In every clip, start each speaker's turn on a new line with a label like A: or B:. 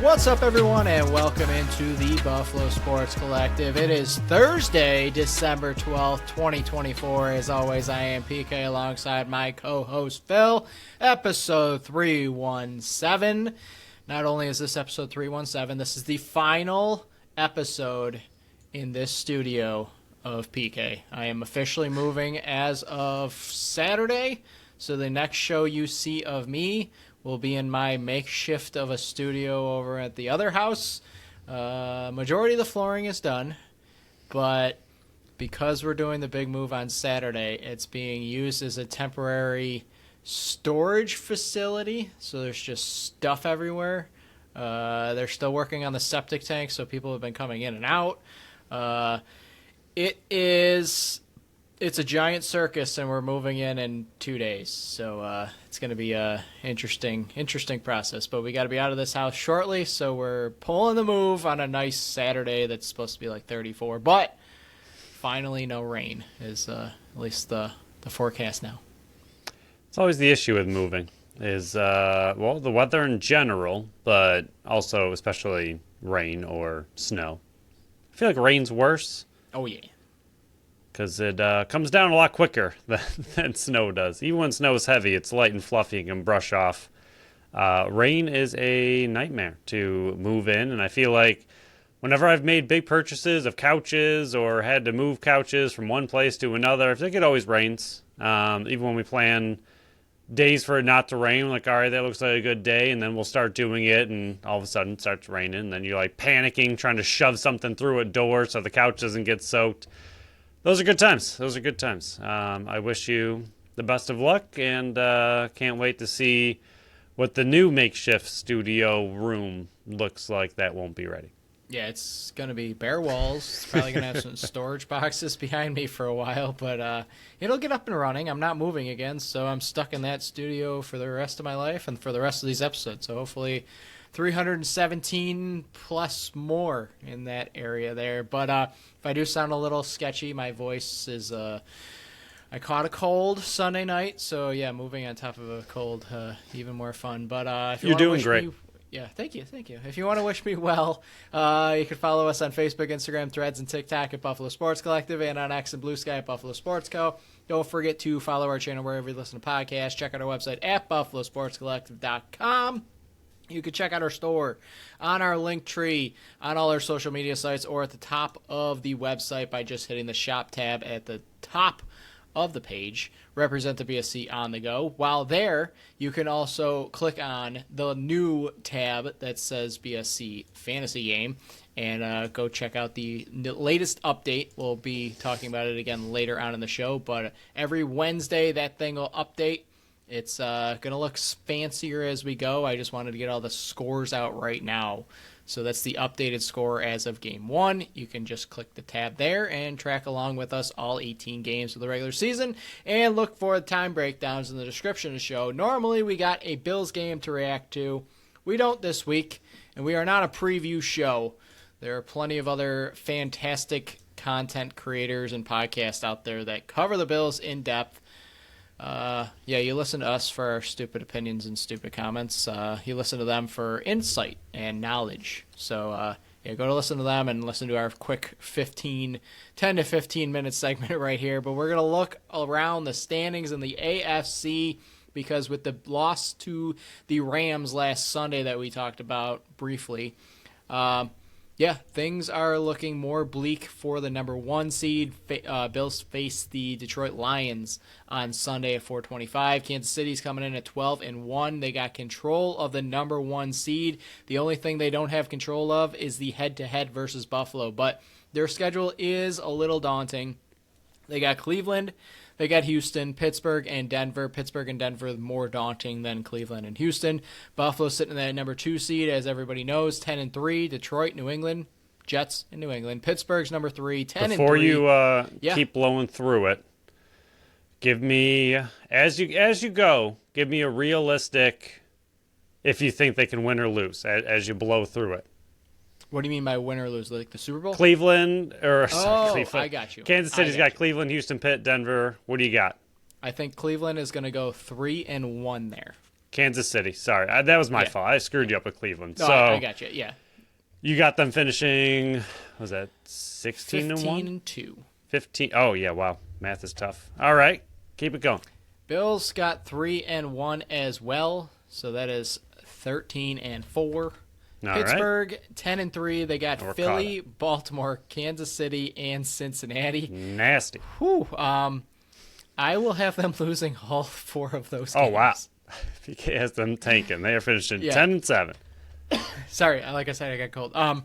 A: What's up, everyone, and welcome into the Buffalo Sports Collective. It is Thursday, December 12th, 2024. As always, I am PK alongside my co-host Phil, episode 317. Not only is this episode 317, this is the final episode in this studio of PK. I am officially moving as of Saturday, so the next show you see of me will be in my makeshift of a studio over at the other house. Majority of the flooring is done, but because we're doing the big move on Saturday, it's being used as a temporary storage facility. So there's just stuff everywhere. They're still working on the septic tank, so people have been coming in and out. It's a giant circus, and we're moving in 2 days. So it's going to be a interesting process. But we got to be out of this house shortly, so we're pulling the move on a nice Saturday that's supposed to be like 34. But finally, no rain is at least the forecast now.
B: It's always the issue with moving is, the weather in general, but also especially rain or snow. I feel like rain's worse.
A: Oh, yeah.
B: Because it comes down a lot quicker than snow does. Even when snow is heavy, it's light and fluffy. You can brush off. Rain is a nightmare to move in, and I feel like whenever I've made big purchases of couches or had to move couches from one place to another, I think it always rains. Even when we plan days for it not to rain, like, all right, that looks like a good day, and then we'll start doing it, and all of a sudden it starts raining, and then you're like panicking, trying to shove something through a door so the couch doesn't get soaked. Those are good times. I wish you the best of luck, and can't wait to see what the new makeshift studio room looks like. That won't be ready.
A: Yeah, it's going to be bare walls. It's probably going to have some storage boxes behind me for a while, but it'll get up and running. I'm not moving again, so I'm stuck in that studio for the rest of my life and for the rest of these episodes. So hopefully 317 plus more in that area there. But if I do sound a little sketchy, my voice is I caught a cold Sunday night, so yeah, moving on top of a cold, even more fun. But if
B: you're doing great.
A: Yeah, thank you. If you want to wish me well, you can follow us on Facebook, Instagram, Threads, and TikTok at Buffalo Sports Collective, and on X and Blue Sky at Buffalo Sports Co. Don't forget to follow our channel wherever you listen to podcasts. Check out our website at buffalosportscollective.com. You can check out our store on our link tree, on all our social media sites, or at the top of the website by just hitting the shop tab at the top of the page. Represent the BSC on the go. While there, you can also click on the new tab that says BSC Fantasy Game and go check out the latest update. We'll be talking about it again later on in the show, but every Wednesday that thing will update. It's going to look fancier as we go. I just wanted to get all the scores out right now. So that's the updated score as of Game 1. You can just click the tab there and track along with us all 18 games of the regular season and look for the time breakdowns in the description of the show. Normally, we got a Bills game to react to. We don't this week, and we are not a preview show. There are plenty of other fantastic content creators and podcasts out there that cover the Bills in depth. You listen to us for our stupid opinions and stupid comments. You listen to them for insight and knowledge. So, go to listen to them and listen to our quick 10 to 15 minute segment right here. But we're going to look around the standings in the AFC because with the loss to the Rams last Sunday that we talked about briefly, things are looking more bleak for the number 1 seed. Bills face the Detroit Lions on Sunday at 4:25. Kansas City's coming in at 12-1. They got control of the number 1 seed. The only thing they don't have control of is the head-to-head versus Buffalo, but their schedule is a little daunting. They got Cleveland, they got Houston, Pittsburgh, and Denver. Pittsburgh and Denver more daunting than Cleveland and Houston. Buffalo sitting in that number 2 seed, as everybody knows, 10-3. Detroit, New England, Jets, and New England. Pittsburgh's number 3, 10-3.
B: Before you keep blowing through it, give me, as you go, give me a realistic, if you think they can win or lose, as you blow through it.
A: What do you mean by win or lose? Like the Super Bowl?
B: Cleveland.
A: Cleveland. I got you.
B: Kansas City's got Cleveland, Houston, Pitt, Denver. What do you got?
A: I think Cleveland is going to go 3-1 there.
B: Kansas City. Sorry, that was my
A: Yeah.
B: fault. I screwed you up with Cleveland.
A: No,
B: So
A: I got you. Yeah.
B: you got them finishing, was that 16 and
A: 15
B: 1?
A: and 2.
B: 15. Oh, yeah, wow. Math is tough. All right, keep it going.
A: Bills got 3 and 1 as well, so that is 13 and 4.
B: All
A: Pittsburgh 10 and 3. They got
B: We're
A: Philly, Baltimore, Kansas City, and Cincinnati.
B: right. Nasty.
A: Whew. I will have them losing all 4 of those games.
B: Oh, wow. PK has them tanking. They are finishing
A: Yeah.
B: 10 and 7.
A: Sorry, like I said, I got cold.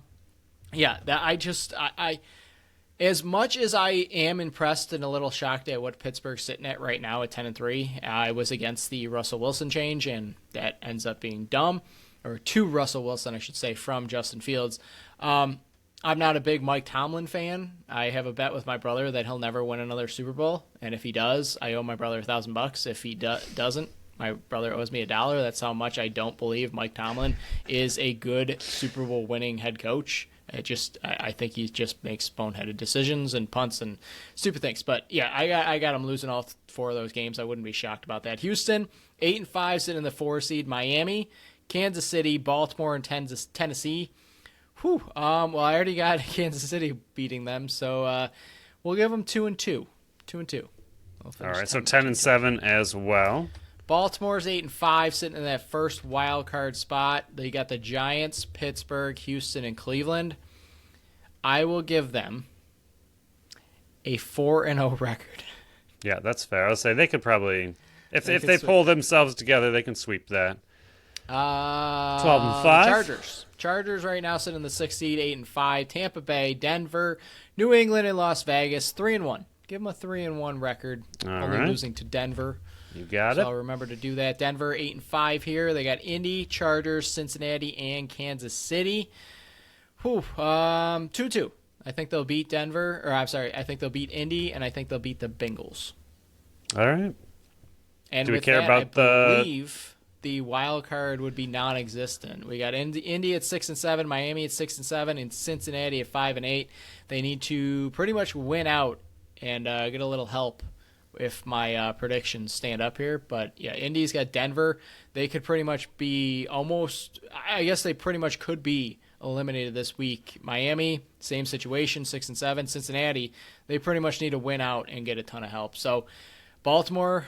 A: Yeah, that I as much as I am impressed and a little shocked at what Pittsburgh's sitting at right now at 10 and 3, I was against the Russell Wilson change, and that ends up being dumb, or to Russell Wilson, I should say, from Justin Fields. I'm not a big Mike Tomlin fan. I have a bet with my brother that he'll never win another Super Bowl, and if he does, I owe my brother $1,000. If he doesn't, my brother owes me $1. That's how much I don't believe Mike Tomlin is a good Super Bowl winning head coach. I think he just makes boneheaded decisions and punts and stupid things. But yeah, I got him losing all 4 of those games. I wouldn't be shocked about that. Houston 8 and 5, sitting in the 4 seed. Miami, Kansas City, Baltimore, and Tennessee. Whew. Well, I already got Kansas City beating them, so we'll give them 2 and 2. 2 and 2.
B: All right, so 10 and 7 as well.
A: Baltimore's 8 and 5, sitting in that first wild card spot. They got the Giants, Pittsburgh, Houston, and Cleveland. I will give them a 4-0 record.
B: Yeah, that's fair. I'll say they could probably, if
A: They
B: they
A: could
B: pull themselves together, they can sweep that.
A: 12
B: and 5?
A: Chargers right now sitting in the 6th seed, 8 and 5. Tampa Bay, Denver, New England, and Las Vegas, 3 and 1. Give them a 3 and 1 record.
B: All
A: only
B: right.
A: losing to Denver.
B: You got
A: So
B: it.
A: I'll remember to do that. Denver 8 and 5 here. They got Indy, Chargers, Cincinnati, and Kansas City. 2-2. I think they'll beat Denver, or I'm sorry, I think they'll beat Indy, and I think they'll beat the Bengals.
B: All right.
A: And
B: Do we
A: with
B: care
A: that,
B: about
A: I believe the wild card would be non-existent. We got Indy at 6 and 7, Miami at 6 and 7, and Cincinnati at 5 and 8. They need to pretty much win out and get a little help if my predictions stand up here. But yeah, Indy's got Denver. They could pretty much be almost, I guess they pretty much could be eliminated this week. Miami, same situation, 6 and 7. Cincinnati, they pretty much need to win out and get a ton of help. So Baltimore,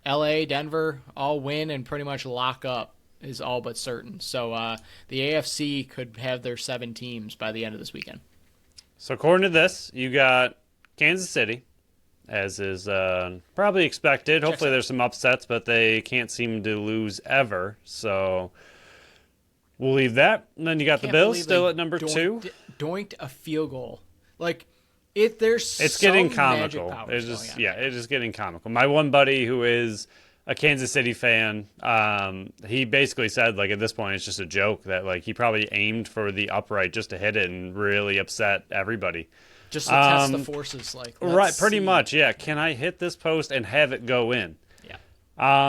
A: LA, Denver, all win and pretty much lock up is all but certain. So the AFC could have their 7 teams by the end of this weekend.
B: So according to this, you got Kansas City, as is probably expected. Hopefully there's some upsets, but they can't seem to lose ever. So we'll leave that. And then you got the Bills still at number 2.
A: Doinked a field goal. Like, there's
B: It's
A: some
B: getting
A: magic
B: comical.
A: powers
B: It's just
A: going on.
B: yeah, it is getting comical. My one buddy who is a Kansas City fan, he basically said like at this point it's just a joke that like he probably aimed for the upright just to hit it and really upset everybody.
A: Just to test the forces. Like,
B: Right, pretty
A: see.
B: much, yeah. Can I hit this post and have it go in?
A: Yeah.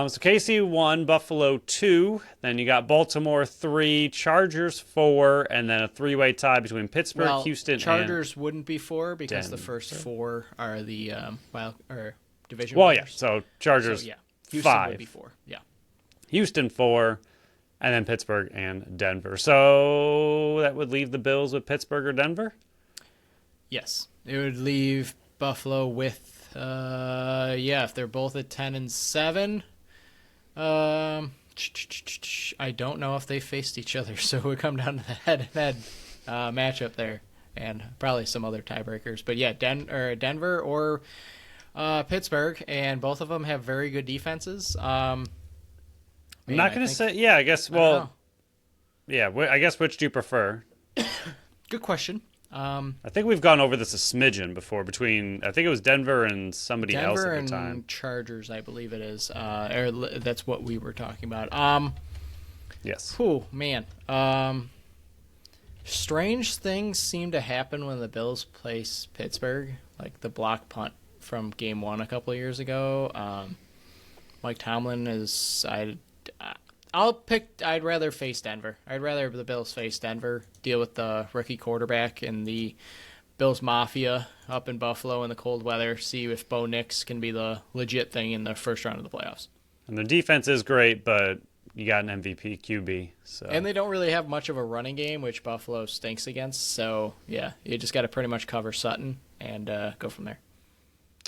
B: So KC 1, Buffalo 2. Then you got Baltimore 3, Chargers 4, and then a 3-way tie between Pittsburgh,
A: Well,
B: Houston,
A: Chargers wouldn't be 4 because the
B: Denver.
A: first 4 are the division.
B: Well, yeah.
A: winners.
B: So Chargers
A: So, yeah. Houston
B: 5,
A: would be 4. Yeah.
B: Houston 4, and then Pittsburgh and Denver. So that would leave the Bills with Pittsburgh or Denver?
A: Yes. It would leave Buffalo with, if they're both at 10 and 7. I don't know if they faced each other, so it would come down to the head-to-head matchup there, and probably some other tiebreakers. But yeah, Denver or Pittsburgh, and both of them have very good defenses.
B: I'm not going to say, yeah, I guess, well, yeah, I guess which do you prefer?
A: Good question.
B: I think we've gone over this a smidgen before between, I think it was Denver and somebody else
A: Denver
B: at the time.
A: and Chargers, I believe it is. That's what we were talking about.
B: Yes.
A: Whew, man. Strange things seem to happen when the Bills place Pittsburgh, like the block punt from Game 1 a couple of years ago. Mike Tomlin is... I'd rather face Denver. I'd rather the Bills face Denver, deal with the rookie quarterback and the Bills Mafia up in Buffalo in the cold weather, see if Bo Nix can be the legit thing in the first round of the playoffs.
B: And their defense is great, but you got an MVP QB. So
A: And they don't really have much of a running game, which Buffalo stinks against. So, yeah, you just got to pretty much cover Sutton and go from there.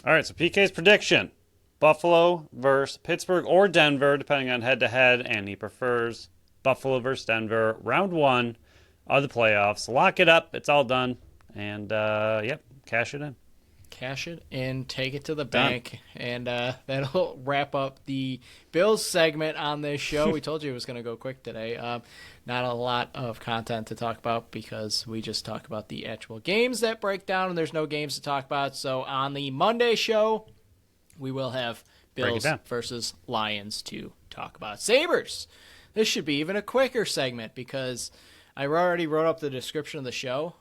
B: All right, so PK's prediction. Buffalo versus Pittsburgh or Denver, depending on head-to-head, and he prefers Buffalo versus Denver. Round 1 of the playoffs. Lock it up. It's all done. And, cash it in.
A: Cash it in, take it to the bank, and that'll wrap up the Bills segment on this show. We told you it was going to go quick today. Not a lot of content to talk about because we just talk about the actual games that break down, and there's no games to talk about. So on the Monday show, we will have Bills versus Lions to talk about. Sabres. This should be even a quicker segment because I already wrote up the description of the show.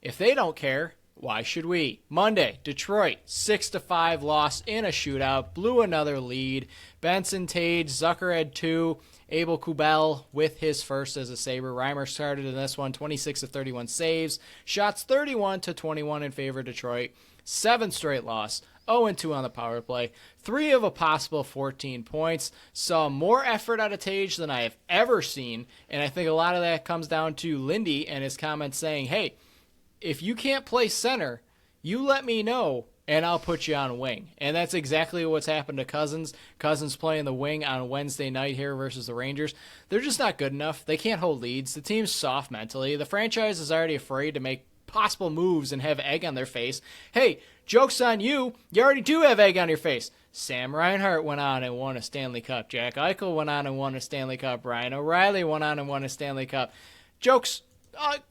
A: If they don't care, why should we? Monday, Detroit, 6-5 loss in a shootout, blew another lead. Benson, Tage, Zucker had 2. Abel Kubel with his first as a Sabre. Reimer started in this one, 26 of 31 saves. Shots 31-21 in favor of Detroit. 7 straight loss. 0-2 on the power play. 3 of a possible 14 points. Saw more effort out of Tage than I have ever seen. And I think a lot of that comes down to Lindy and his comments saying, hey, if you can't play center, you let me know, and I'll put you on wing. And that's exactly what's happened to Cousins. Cousins playing the wing on Wednesday night here versus the Rangers. They're just not good enough. They can't hold leads. The team's soft mentally. The franchise is already afraid to make possible moves and have egg on their face. Hey, joke's on you. You already do have egg on your face. Sam Reinhart went on and won a Stanley Cup. Jack Eichel went on and won a Stanley Cup. Ryan O'Reilly went on and won a Stanley Cup. Joke's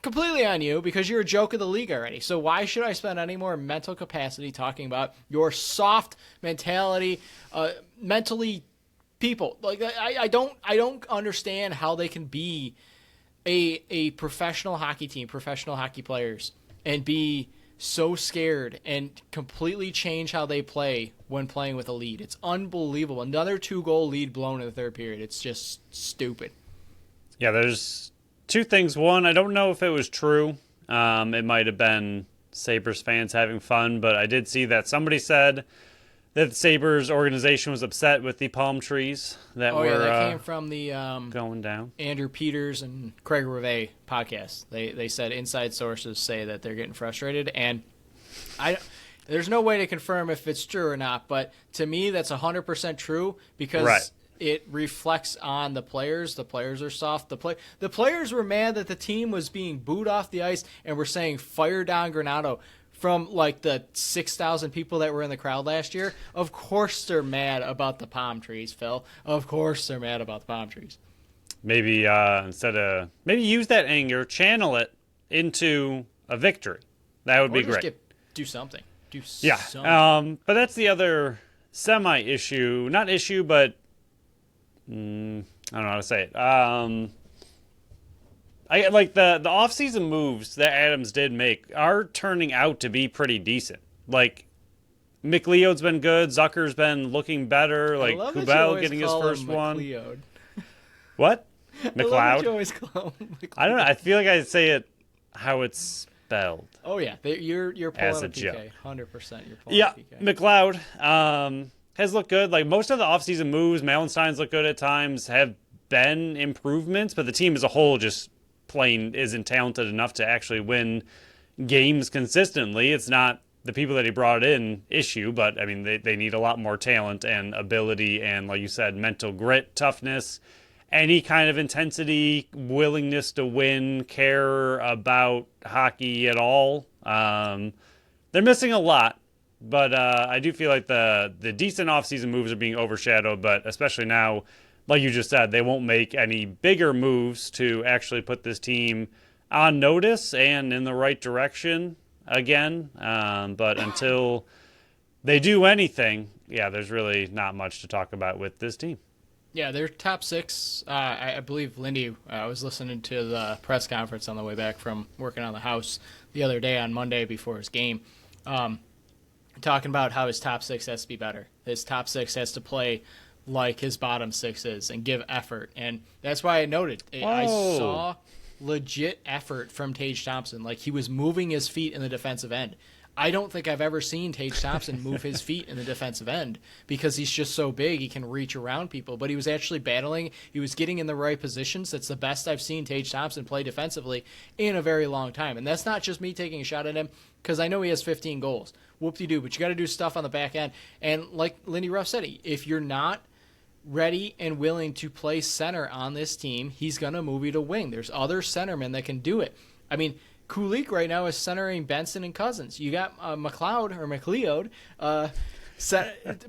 A: completely on you because you're a joke of the league already. So why should I spend any more mental capacity talking about your soft mentality, mentally people? Like I don't understand how they can be a professional hockey team, professional hockey players, and be so scared and completely change how they play when playing with a lead. It's unbelievable. Another 2-goal lead blown in the third period. It's just stupid.
B: Yeah, there's 2 things. One, I don't know if it was true. It might have been Sabres fans having fun, but I did see that somebody said that the Sabres organization was upset with the palm trees that
A: that came from the
B: going down.
A: Andrew Peters and Craig Rivet podcast. They said inside sources say that they're getting frustrated, and there's no way to confirm if it's true or not, but to me that's 100% true because it reflects on the players. The players are soft. The players were mad that the team was being booed off the ice and were saying fire down Granato from like the 6,000 people that were in the crowd last year. Of course they're mad about the palm trees, Phil. Of course they're mad about the palm trees.
B: Maybe maybe use that anger, channel it into a victory. That would be great.
A: Do something.
B: But that's the other semi-issue. Not issue, but I don't know how to say it. I like the off-season moves that Adams did make are turning out to be pretty decent. Like McLeod's been good, Zucker's been looking better. Like Kubel getting his first one. What? McLeod?
A: You always call him McLeod.
B: I don't know. I feel like I say it how it's spelled.
A: Oh yeah, you're pulling
B: as a
A: PK.
B: joke.
A: 100%. You're pulling PK.
B: McLeod has looked good. Like most of the offseason moves, Milestones look good at times, have been improvements, but the team as a whole just plain isn't talented enough to actually win games consistently. It's not the people that he brought in issue, but I mean they need a lot more talent and ability and, like you said, mental grit, toughness, any kind of intensity, willingness to win, care about hockey at all. They're missing a lot. But I do feel like the decent offseason moves are being overshadowed, but especially now, like you just said, they won't make any bigger moves to actually put this team on notice and in the right direction again. But until they do anything, there's really not much to talk about with this team.
A: Yeah, they're top 6. I believe Lindy, I was listening to the press conference on the way back from working on the house the other day on Monday before his game. Talking about how his top 6 has to be better. His top 6 has to play like his bottom 6 is and give effort. And that's why I noted. I saw legit effort from Tage Thompson. Like he was moving his feet in the defensive end. I don't think I've ever seen Tage Thompson move his feet in the defensive end because he's just so big. He can reach around people, but he was actually battling. He was getting in the right positions. That's the best I've seen Tage Thompson play defensively in a very long time. And that's not just me taking a shot at him because I know he has 15 goals. Whoop-de-doo, but you got to do stuff on the back end. And like Lindy Ruff said, if you're not ready and willing to play center on this team, he's going to move you to wing. There's other centermen that can do it. I mean, Kulik right now is centering Benson and Cousins. You got McLeod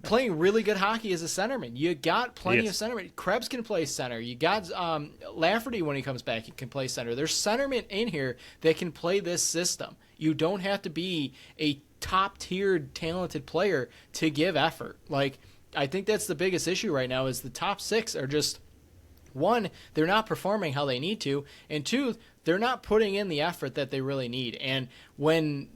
A: playing really good hockey as a centerman. You got plenty of centermen. Krebs can play center. You got Lafferty when he comes back. He can play center. There's centermen in here that can play this system. You don't have to be a top-tiered, talented player to give effort. Like, I think that's the biggest issue right now is the top six are just, one, they're not performing how they need to, and two, they're not putting in the effort that they really need. And when,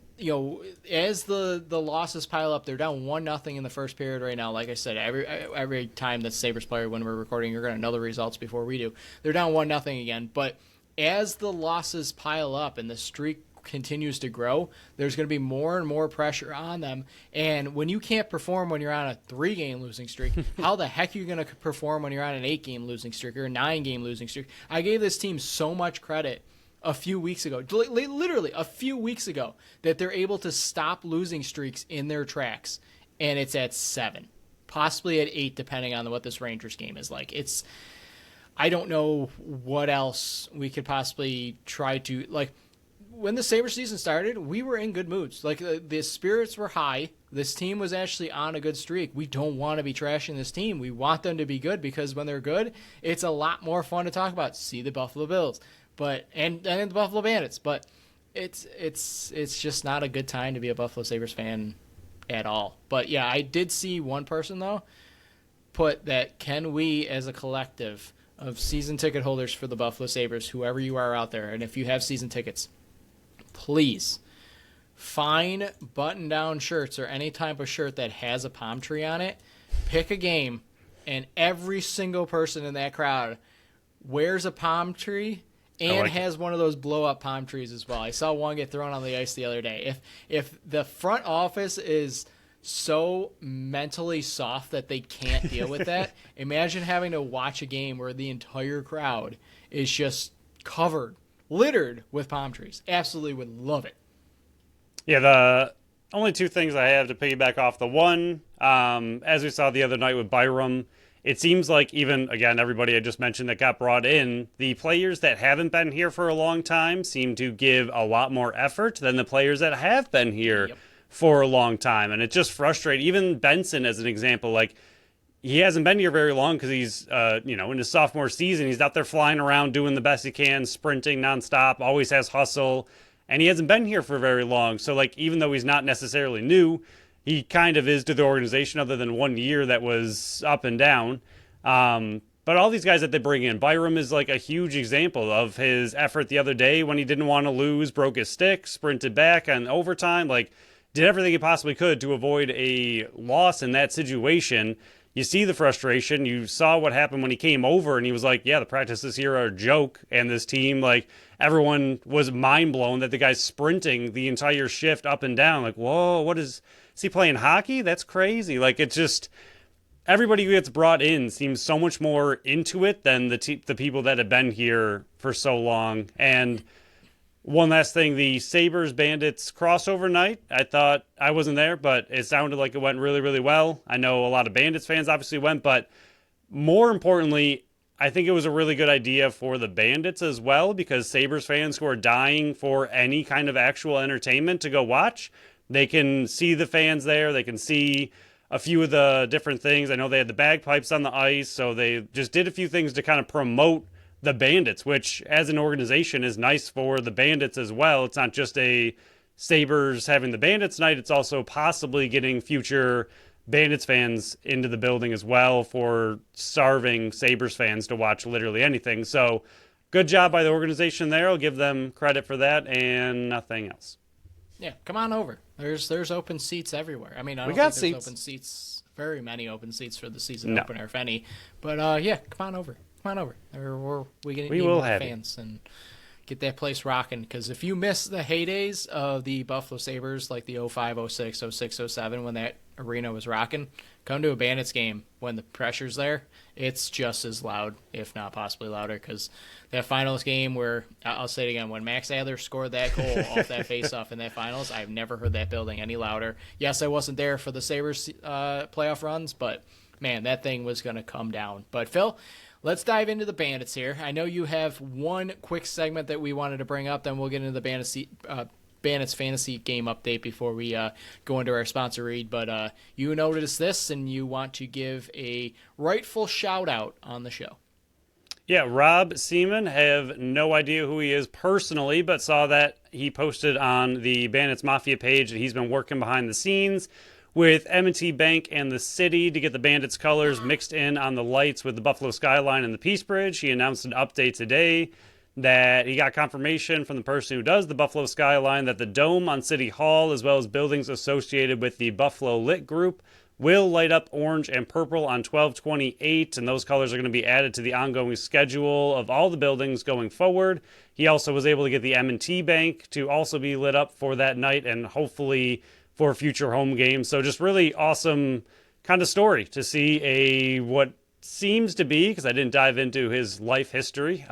A: as the losses pile up, they're down 1-0 in the first period right now. Like I said, every time the Sabres player, when we're recording, you're going to know the results before we do. They're down 1-0 again. But as the losses pile up and the streak continues to grow, there's going to be more and more pressure on them. And when you can't perform when you're on a 3-game losing streak, how the heck are you going to perform when you're on an 8-game losing streak or a 9-game losing streak? I gave this team so much credit a few weeks ago, literally a few weeks ago, that they're able to stop losing streaks in their tracks. And it's at 7, possibly at 8, depending on what this Rangers game is like. I don't know what else we could possibly try to, like, when the Sabres season started, we were in good moods. Like, the spirits were high. This team was actually on a good streak. We don't want to be trashing this team. We want them to be good because when they're good, it's a lot more fun to talk about. See the Buffalo Bills, and the Buffalo Bandits. But it's just not a good time to be a Buffalo Sabres fan at all. But yeah, I did see one person though put that, can we as a collective of season ticket holders for the Buffalo Sabres, whoever you are out there, and if you have season tickets, please find button-down shirts or any type of shirt that has a palm tree on it. Pick a game, and every single person in that crowd wears a palm tree and has one of those blow-up palm trees as well. I saw one get thrown on the ice the other day. If the front office is so mentally soft that they can't deal with that, imagine having to watch a game where the entire crowd is just littered with palm trees. Absolutely would love it.
B: Yeah, the only two things I have to piggyback off. The one, as we saw the other night with Byram, it seems like even, again, everybody I just mentioned that got brought in, the players that haven't been here for a long time seem to give a lot more effort than the players that have been here for a long time. And it just frustrates. Even Benson, as an example, like, he hasn't been here very long because he's, in his sophomore season, he's out there flying around doing the best he can, sprinting nonstop, always has hustle, and he hasn't been here for very long. So, like, even though he's not necessarily new, he kind of is to the organization other than 1 year that was up and down. But all these guys that they bring in, Byram is like a huge example of his effort the other day when he didn't want to lose, broke his stick, sprinted back on overtime, like, did everything he possibly could to avoid a loss in that situation. You see the frustration. You saw what happened when he came over and he was like, yeah, the practices here are a joke. And this team, like, everyone was mind blown that the guy's sprinting the entire shift up and down. Like, whoa, is he playing hockey? That's crazy. Like, it's just, everybody who gets brought in seems so much more into it than the people that have been here for so long. And one last thing, the Sabres Bandits crossover night, I thought, I wasn't there, but it sounded like it went really, really well. I know a lot of Bandits fans obviously went, but more importantly, I think it was a really good idea for the Bandits as well, because Sabres fans who are dying for any kind of actual entertainment to go watch, they can see the fans there, they can see a few of the different things. I know they had the bagpipes on the ice, so they just did a few things to kind of promote the Bandits, which as an organization is nice for the Bandits as well. It's not just a Sabres having the Bandits night, it's also possibly getting future Bandits fans into the building as well for starving Sabres fans to watch literally anything. So good job by the organization there. I'll give them credit for that and nothing else.
A: Yeah, come on over. There's open seats everywhere. I mean, I don't think there's open seats, very many open seats for the season opener, if any. But yeah, come on over. Come on over. We will have fans, and get that place rocking. Because if you miss the heydays of the Buffalo Sabres, like the 05, 06, 06, 07, when that arena was rocking, come to a Bandits game when the pressure's there. It's just as loud, if not possibly louder, because that finals game where, I'll say it again, when Max Adler scored that goal off that faceoff in that finals, I've never heard that building any louder. Yes, I wasn't there for the Sabres playoff runs, but, man, that thing was going to come down. But, Phil, let's dive into the Bandits here. I know you have one quick segment that we wanted to bring up, then we'll get into the Bandits fantasy game update before we go into our sponsor read, but you noticed this and you want to give a rightful shout out on the show.
B: Yeah, Rob Seaman, have no idea who he is personally, but saw that he posted on the Bandits Mafia page that he's been working behind the scenes with M&T Bank and the city to get the Bandits colors mixed in on the lights with the Buffalo skyline and the Peace Bridge. He announced an update today that he got confirmation from the person who does the Buffalo skyline that the dome on City Hall, as well as buildings associated with the Buffalo Lit Group, will light up orange and purple on 12/28, and those colors are going to be added to the ongoing schedule of all the buildings going forward. He also was able to get the M&T Bank to also be lit up for that night and hopefully for future home games. So just really awesome kind of story to see what seems to be, because I didn't dive into his life history,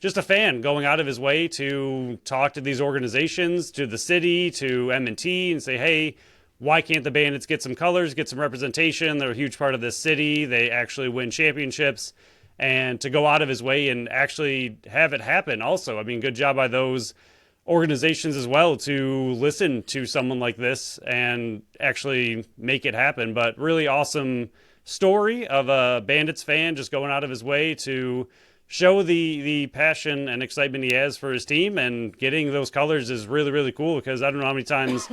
B: just a fan going out of his way to talk to these organizations, to the city, to M&T, and say, hey, why can't the Bandits get some colors, get some representation? They're a huge part of this city. They actually win championships. And to go out of his way and actually have it happen also. I mean, good job by those organizations as well to listen to someone like this and actually make it happen. But really awesome story of a Bandits fan just going out of his way to show the passion and excitement he has for his team, and getting those colors is really, really cool, because I don't know how many times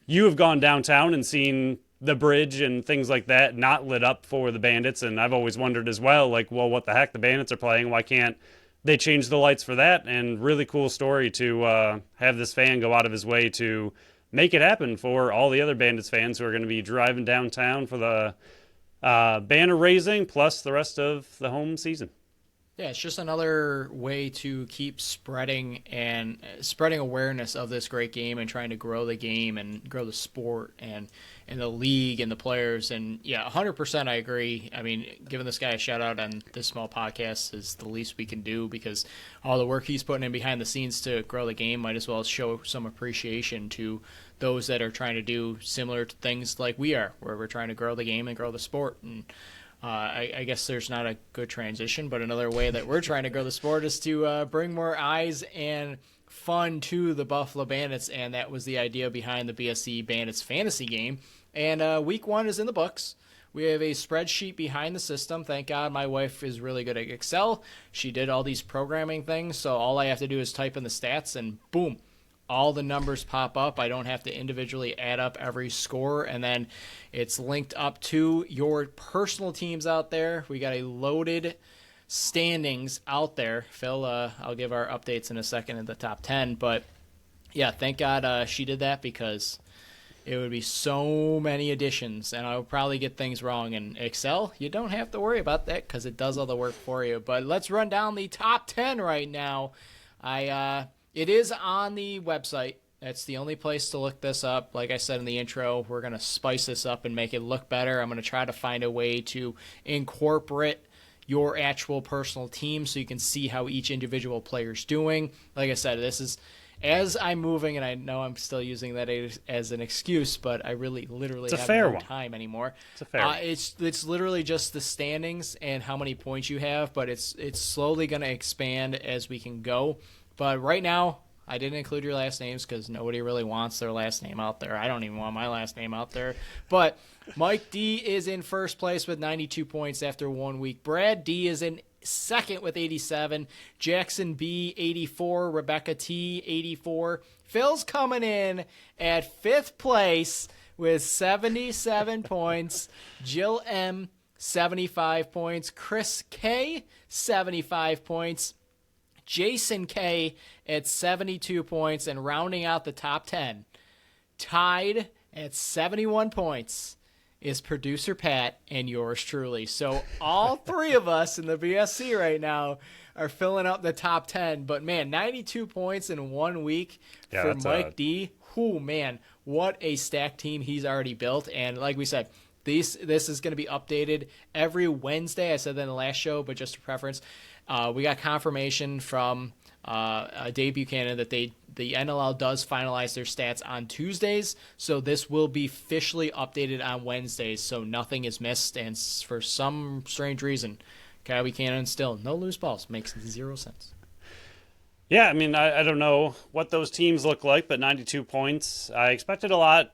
B: you have gone downtown and seen the bridge and things like that not lit up for the Bandits, and I've always wondered as well, like, well, what the heck, the Bandits are playing, why can't they change the lights for that? And really cool story to have this fan go out of his way to make it happen for all the other Bandits fans who are going to be driving downtown for the banner raising, plus the rest of the home season.
A: Yeah, it's just another way to keep spreading awareness of this great game and trying to grow the game and grow the sport and the league and the players. And yeah, 100% I agree. I mean, giving this guy a shout out on this small podcast is the least we can do, because all the work he's putting in behind the scenes to grow the game, might as well show some appreciation to those that are trying to do similar things like we are, where we're trying to grow the game and grow the sport. And I guess there's not a good transition, but another way that we're trying to grow the sport is to bring more eyes and fun to the Buffalo Bandits, and that was the idea behind the BSC Bandits fantasy game. And week 1 is in the books. We have a spreadsheet behind the system. Thank God my wife is really good at Excel. She did all these programming things, so all I have to do is type in the stats, and boom, all the numbers pop up. I don't have to individually add up every score, and then it's linked up to your personal teams out there. We got a loaded standings out there. Phil, I'll give our updates in a second in the top 10, but yeah, thank God she did that, because it would be so many additions, and I would probably get things wrong. In Excel, you don't have to worry about that because it does all the work for you. But let's run down the top 10 right now. It is on the website. That's the only place to look this up. Like I said in the intro, we're going to spice this up and make it look better. I'm going to try to find a way to incorporate your actual personal team so you can see how each individual player is doing. Like I said, this is as I'm moving, and I know I'm still using that as an excuse, but I really literally have no time anymore.
B: It's a fair one.
A: It's literally just the standings and how many points you have, but it's slowly going to expand as we can go. But right now, I didn't include your last names because nobody really wants their last name out there. I don't even want my last name out there. But Mike D is in first place with 92 points after 1 week. Brad D is in second with 87. Jackson B, 84. Rebecca T, 84. Phil's coming in at fifth place with 77 points. Jill M, 75 points. Chris K, 75 points. Jason K at 72 points, and rounding out the top 10, tied at 71 points, is producer Pat and yours truly. So all three of us in the BSC right now are filling up the top 10. But, man, 92 points in 1 week for Mike D. Whew, man, what a stacked team he's already built. And like we said, this is going to be updated every Wednesday. I said that in the last show, but just a preference. We got confirmation from Dave Buchanan that the NLL does finalize their stats on Tuesdays, so this will be officially updated on Wednesdays, so nothing is missed. And for some strange reason, Kyle Buchanan still no loose balls. Makes 0 sense.
B: Yeah, I mean, I don't know what those teams look like, but 92 points. I expected a lot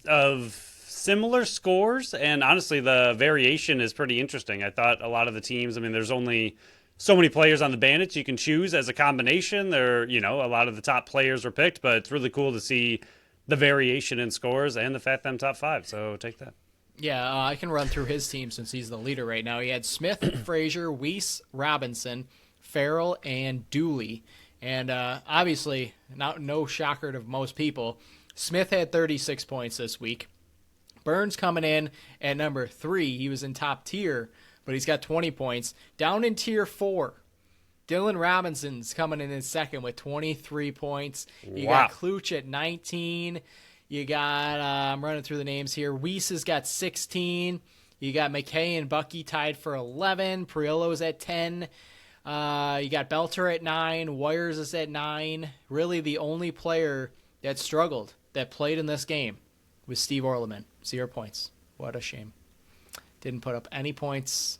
B: of similar scores, and honestly, the variation is pretty interesting. I thought a lot of the teams, I mean, there's only so many players on the Bandits you can choose as a combination. A lot of the top players were picked, but it's really cool to see the variation in scores and the fact that I'm top 5, so take that.
A: Yeah, I can run through his team since he's the leader right now. He had Smith, Frazier, Weiss, Robinson, Farrell, and Dooley. And obviously, no shocker to most people, Smith had 36 points this week. Burns coming in at number 3. He was in top tier, but he's got 20 points. Down in tier 4, Dylan Robinson's coming in second with 23 points. You got Kluch at 19. You got, I'm running through the names here, Weiss has got 16. You got McKay and Bucky tied for 11. Priolo's at 10. You got Belter at 9. Wires is at 9. Really the only player that struggled, that played in this game, was Steve Orleman. 0 points. What a shame. Didn't put up any points.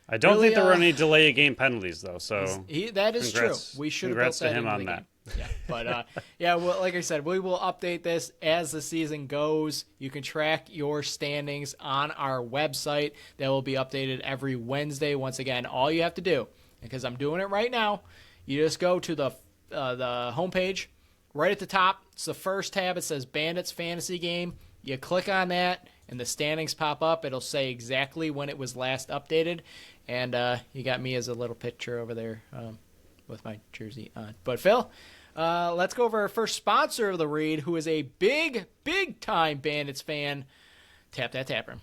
B: I don't think there were any delay of game penalties, though. So
A: that is true. We should have built that into the game. Yeah, but well, like I said, we will update this as the season goes. You can track your standings on our website. That will be updated every Wednesday. Once again, all you have to do, because I'm doing it right now, you just go to the homepage. Right at the top, it's the first tab. It says Bandits Fantasy Game. You click on that, and the standings pop up. It'll say exactly when it was last updated. And you got me as a little picture over there with my jersey on. But, Phil, let's go over our first sponsor of the read, who is a big, big-time Bandits fan, Tap That Tap Room.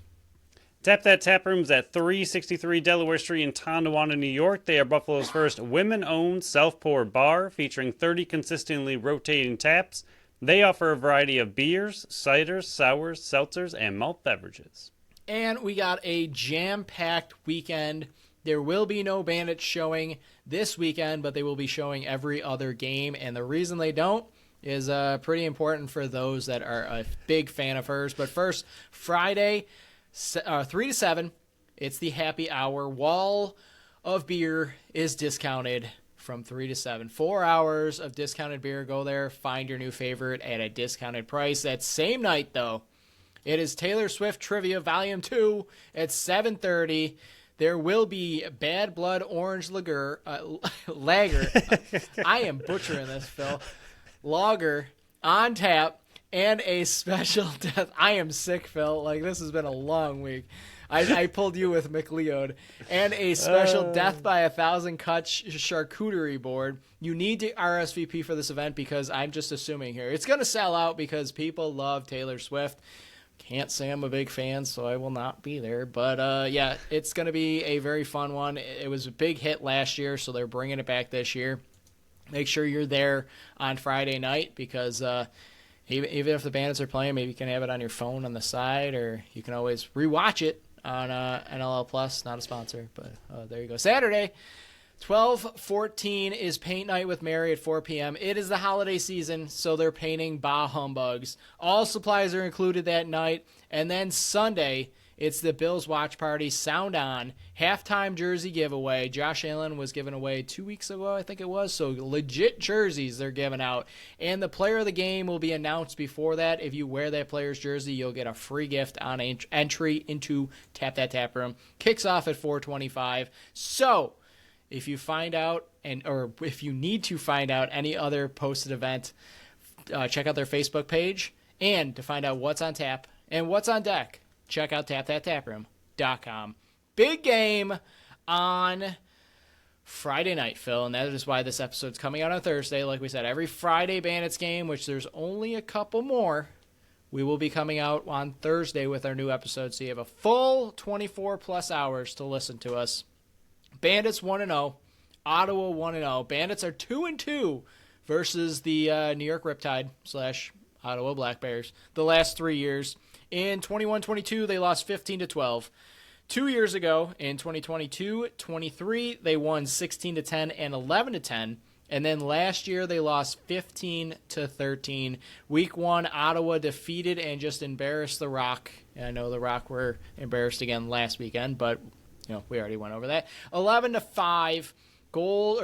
B: Tap That Tap Room is at 363 Delaware Street in Tonawanda, New York. They are Buffalo's first women-owned self-poured bar featuring 30 consistently rotating taps. They offer a variety of beers, ciders, sours, seltzers, and malt beverages.
A: And we got a jam-packed weekend. There will be no Bandits showing this weekend, but they will be showing every other game. And the reason they don't is pretty important for those that are a big fan of hers. But first, Friday, 3 to 7, it's the happy hour. Wall of beer is discounted from 3 to 7. 4 hours of discounted beer. Go there, find your new favorite at a discounted price. That same night, though, it is Taylor Swift Trivia Volume 2 at 7:30. There will be Bad Blood Orange Lager. I am butchering this, Phil. Lager on tap and a special death. I am sick, Phil. Like, this has been a long week. I pulled you with McLeod. And a special Death by 1,000 Cuts charcuterie board. You need to RSVP for this event because I'm just assuming here. It's going to sell out because people love Taylor Swift. Can't say I'm a big fan, so I will not be there. But, yeah, it's going to be a very fun one. It was a big hit last year, so they're bringing it back this year. Make sure you're there on Friday night because even if the Bandits are playing, maybe you can have it on your phone on the side, or you can always rewatch it on NLL Plus. Not a sponsor, but there you go. Saturday, 12/14 is Paint Night with Mary at 4 p.m. It is the holiday season, so they're painting bah humbugs. All supplies are included that night. And then Sunday, it's the Bills Watch Party, Sound On, halftime jersey giveaway. Josh Allen was given away 2 weeks ago, I think it was, so legit jerseys they're giving out. And the player of the game will be announced before that. If you wear that player's jersey, you'll get a free gift on entry into Tap That Tap Room. Kicks off at 4:25. So if you find out, or if you need to find out any other posted event, check out their Facebook page. And to find out what's on tap and what's on deck, check out tapthattaproom.com. Big game on Friday night, Phil, and that is why this episode's coming out on Thursday. Like we said, every Friday Bandits game, which there's only a couple more, We will be coming out on Thursday with our new episode, so you have a full 24-plus hours to listen to us. Bandits 1-0, Ottawa 1-0. Bandits are 2-2 versus the New York Riptide / Ottawa Black Bears the last 3 years. In 21-22, they lost 15-12. 2 years ago, in 2022-23, they won 16-10 and 11-10. And then last year, they lost 15-13. Week 1, Ottawa defeated and just embarrassed the Rock. And I know the Rock were embarrassed again last weekend, but we already went over that. 11-5,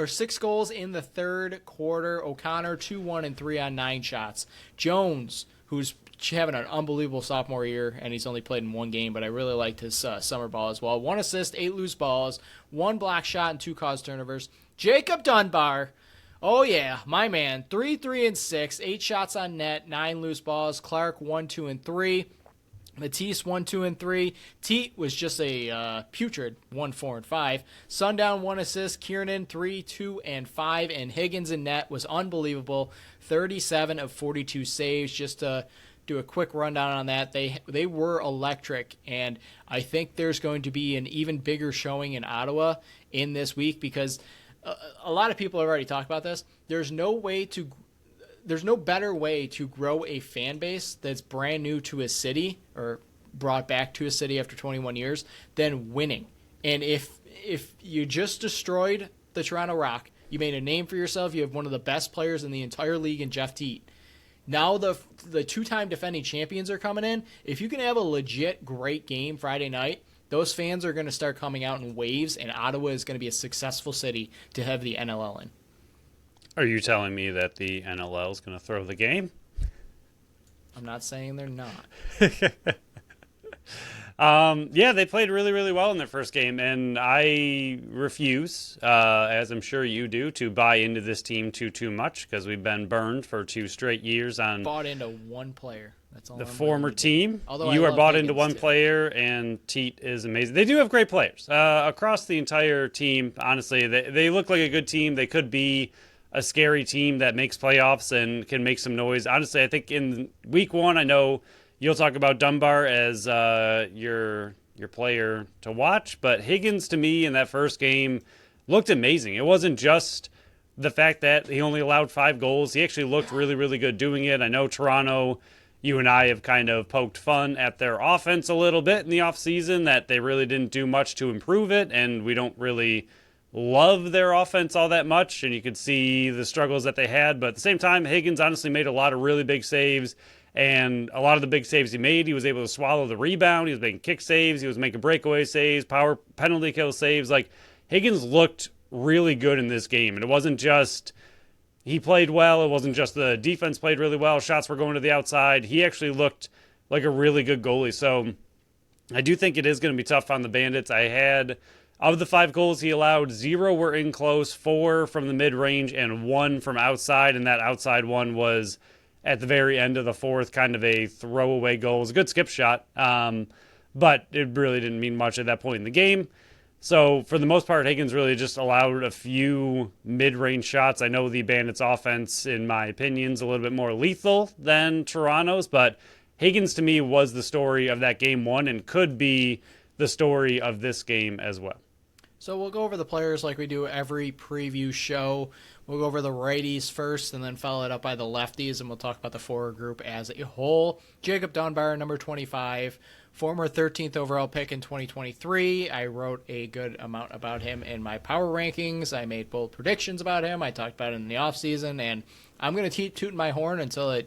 A: 6 goals in the third quarter. O'Connor 2-1 and 3 on 9 shots. Jones, who's having an unbelievable sophomore year, and he's only played in 1 game, but I really liked his summer ball as well. 1 assist, 8 loose balls, 1 block shot, and 2 caused turnovers. Jacob Dunbar. Oh, yeah, my man. 3-3-6, 8 shots on net, 9 loose balls. Clark, 1-2-3. Matisse, 1-2-3. Teat was just a putrid 1-4-5. Sundown, 1 assist. Kiernan, 3-2-5. And Higgins in net was unbelievable. 37 of 42 saves. Just to do a quick rundown on that, they were electric. And I think there's going to be an even bigger showing in Ottawa in this week because a lot of people have already talked about this. There's no better way to grow a fan base that's brand new to a city or brought back to a city after 21 years than winning. And if you just destroyed the Toronto Rock, you made a name for yourself, you have one of the best players in the entire league in Jeff Teat. Now the 2-time defending champions are coming in. If you can have a legit great game Friday night, those fans are going to start coming out in waves, and Ottawa is going to be a successful city to have the NLL in.
B: Are you telling me that the NLL is going to throw the game?
A: I'm not saying they're not.
B: Yeah, they played really, really well in their first game, and I refuse, as I'm sure you do, to buy into this team too much because we've been burned for 2 straight years on
A: bought into one player. That's all.
B: The former team.
A: Although
B: you are bought
A: Higgins
B: into one player, and Teat is amazing. They do have great players across the entire team. Honestly, they look like a good team. They could be a scary team that makes playoffs and can make some noise. Honestly, I think in week 1, I know you'll talk about Dunbar as your player to watch, but Higgins to me in that first game looked amazing. It wasn't just the fact that he only allowed 5 goals. He actually looked really, really good doing it. I know Toronto, you and I have kind of poked fun at their offense a little bit in the offseason, that they really didn't do much to improve it, and we don't really love their offense all that much, and you could see the struggles that they had. But at the same time, Higgins honestly made a lot of really big saves, and a lot of the big saves he made, he was able to swallow the rebound. He was making kick saves. He was making breakaway saves, power penalty kill saves. Like, Higgins looked really good in this game, and it wasn't just he played well. It wasn't just the defense played really well. Shots were going to the outside. He actually looked like a really good goalie. So I do think it is going to be tough on the Bandits. I had, of the 5 goals he allowed, 0 were in close, 4 from the mid-range, and 1 from outside. And that outside one was at the very end of the 4th, kind of a throwaway goal. It was a good skip shot, but it really didn't mean much at that point in the game. So for the most part, Higgins really just allowed a few mid-range shots. I know the Bandits' offense, in my opinion, is a little bit more lethal than Toronto's, but Higgins to me was the story of that game 1 and could be the story of this game as well.
A: So we'll go over the players like we do every preview show. We'll go over the righties first and then follow it up by the lefties, and we'll talk about the forward group as a whole. Jacob Dunbar, number 25, former 13th overall pick in 2023. I wrote a good amount about him in my power rankings. I made bold predictions about him. I talked about it in the offseason, and I'm going to keep tooting my horn until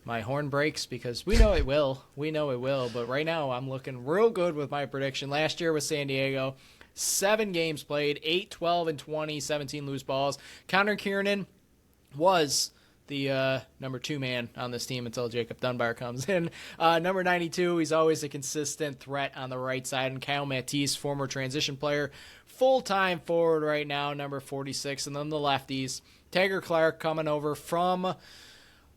A: my horn breaks, because we know it will. We know it will, but right now I'm looking real good with my prediction. Last year with San Diego, 7 games played, 8, 12, and 20, 17 loose balls. Connor Kiernan was the number 2 man on this team until Jacob Dunbar comes in. Number 92, he's always a consistent threat on the right side. And Kyle Matisse, former transition player, full-time forward right now, number 46. And then the lefties, Tager Clark coming over from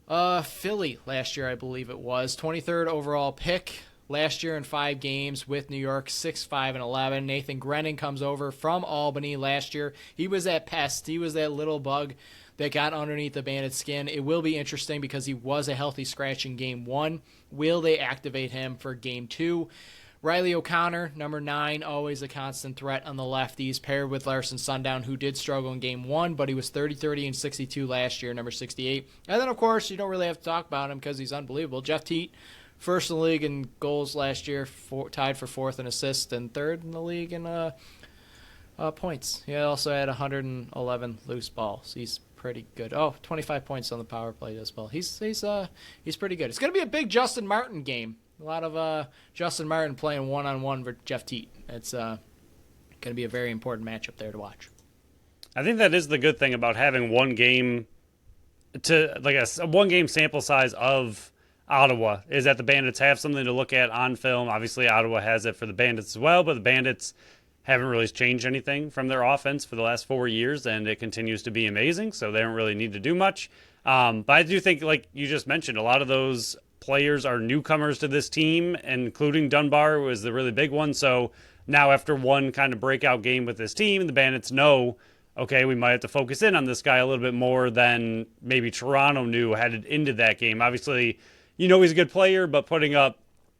A: Philly last year, I believe it was. 23rd overall pick. last year in 5 games with New York, 6-5-11. Nathan Grennan comes over from Albany last year. He was that pest. He was that little bug that got underneath the Bandits' skin. It will be interesting because he was a healthy scratch in Game 1. Will they activate him for Game 2? Riley O'Connor, number 9, always a constant threat on the lefties, paired with Larson Sundown, who did struggle in Game 1, but he was 30-30 and 62 last year, number 68. And then, of course, you don't really have to talk about him because he's unbelievable. Jeff Teat, first in the league in goals last year, tied for 4th in assists, and 3rd in the league in points. He also had 111 loose balls. He's pretty good. 25 points on the power play as well. He's pretty good. It's going to be a big Justin Martin game. A lot of Justin Martin playing one-on-one with Jeff Teat. It's going to be a very important matchup there to watch.
B: I think that is the good thing about having one game to like a one-game sample size of Ottawa is that the Bandits have something to look at on film. Obviously, Ottawa has it for the Bandits as well, but the Bandits haven't really changed anything from their offense for the last 4 years, and it continues to be amazing, so they don't really need to do much. But I do think, like you just mentioned, a lot of those players are newcomers to this team, including Dunbar was the really big one. So now after one kind of breakout game with this team, the Bandits know, okay, we might have to focus in on this guy a little bit more than maybe Toronto knew headed into that game. Obviously, he's a good player, but putting up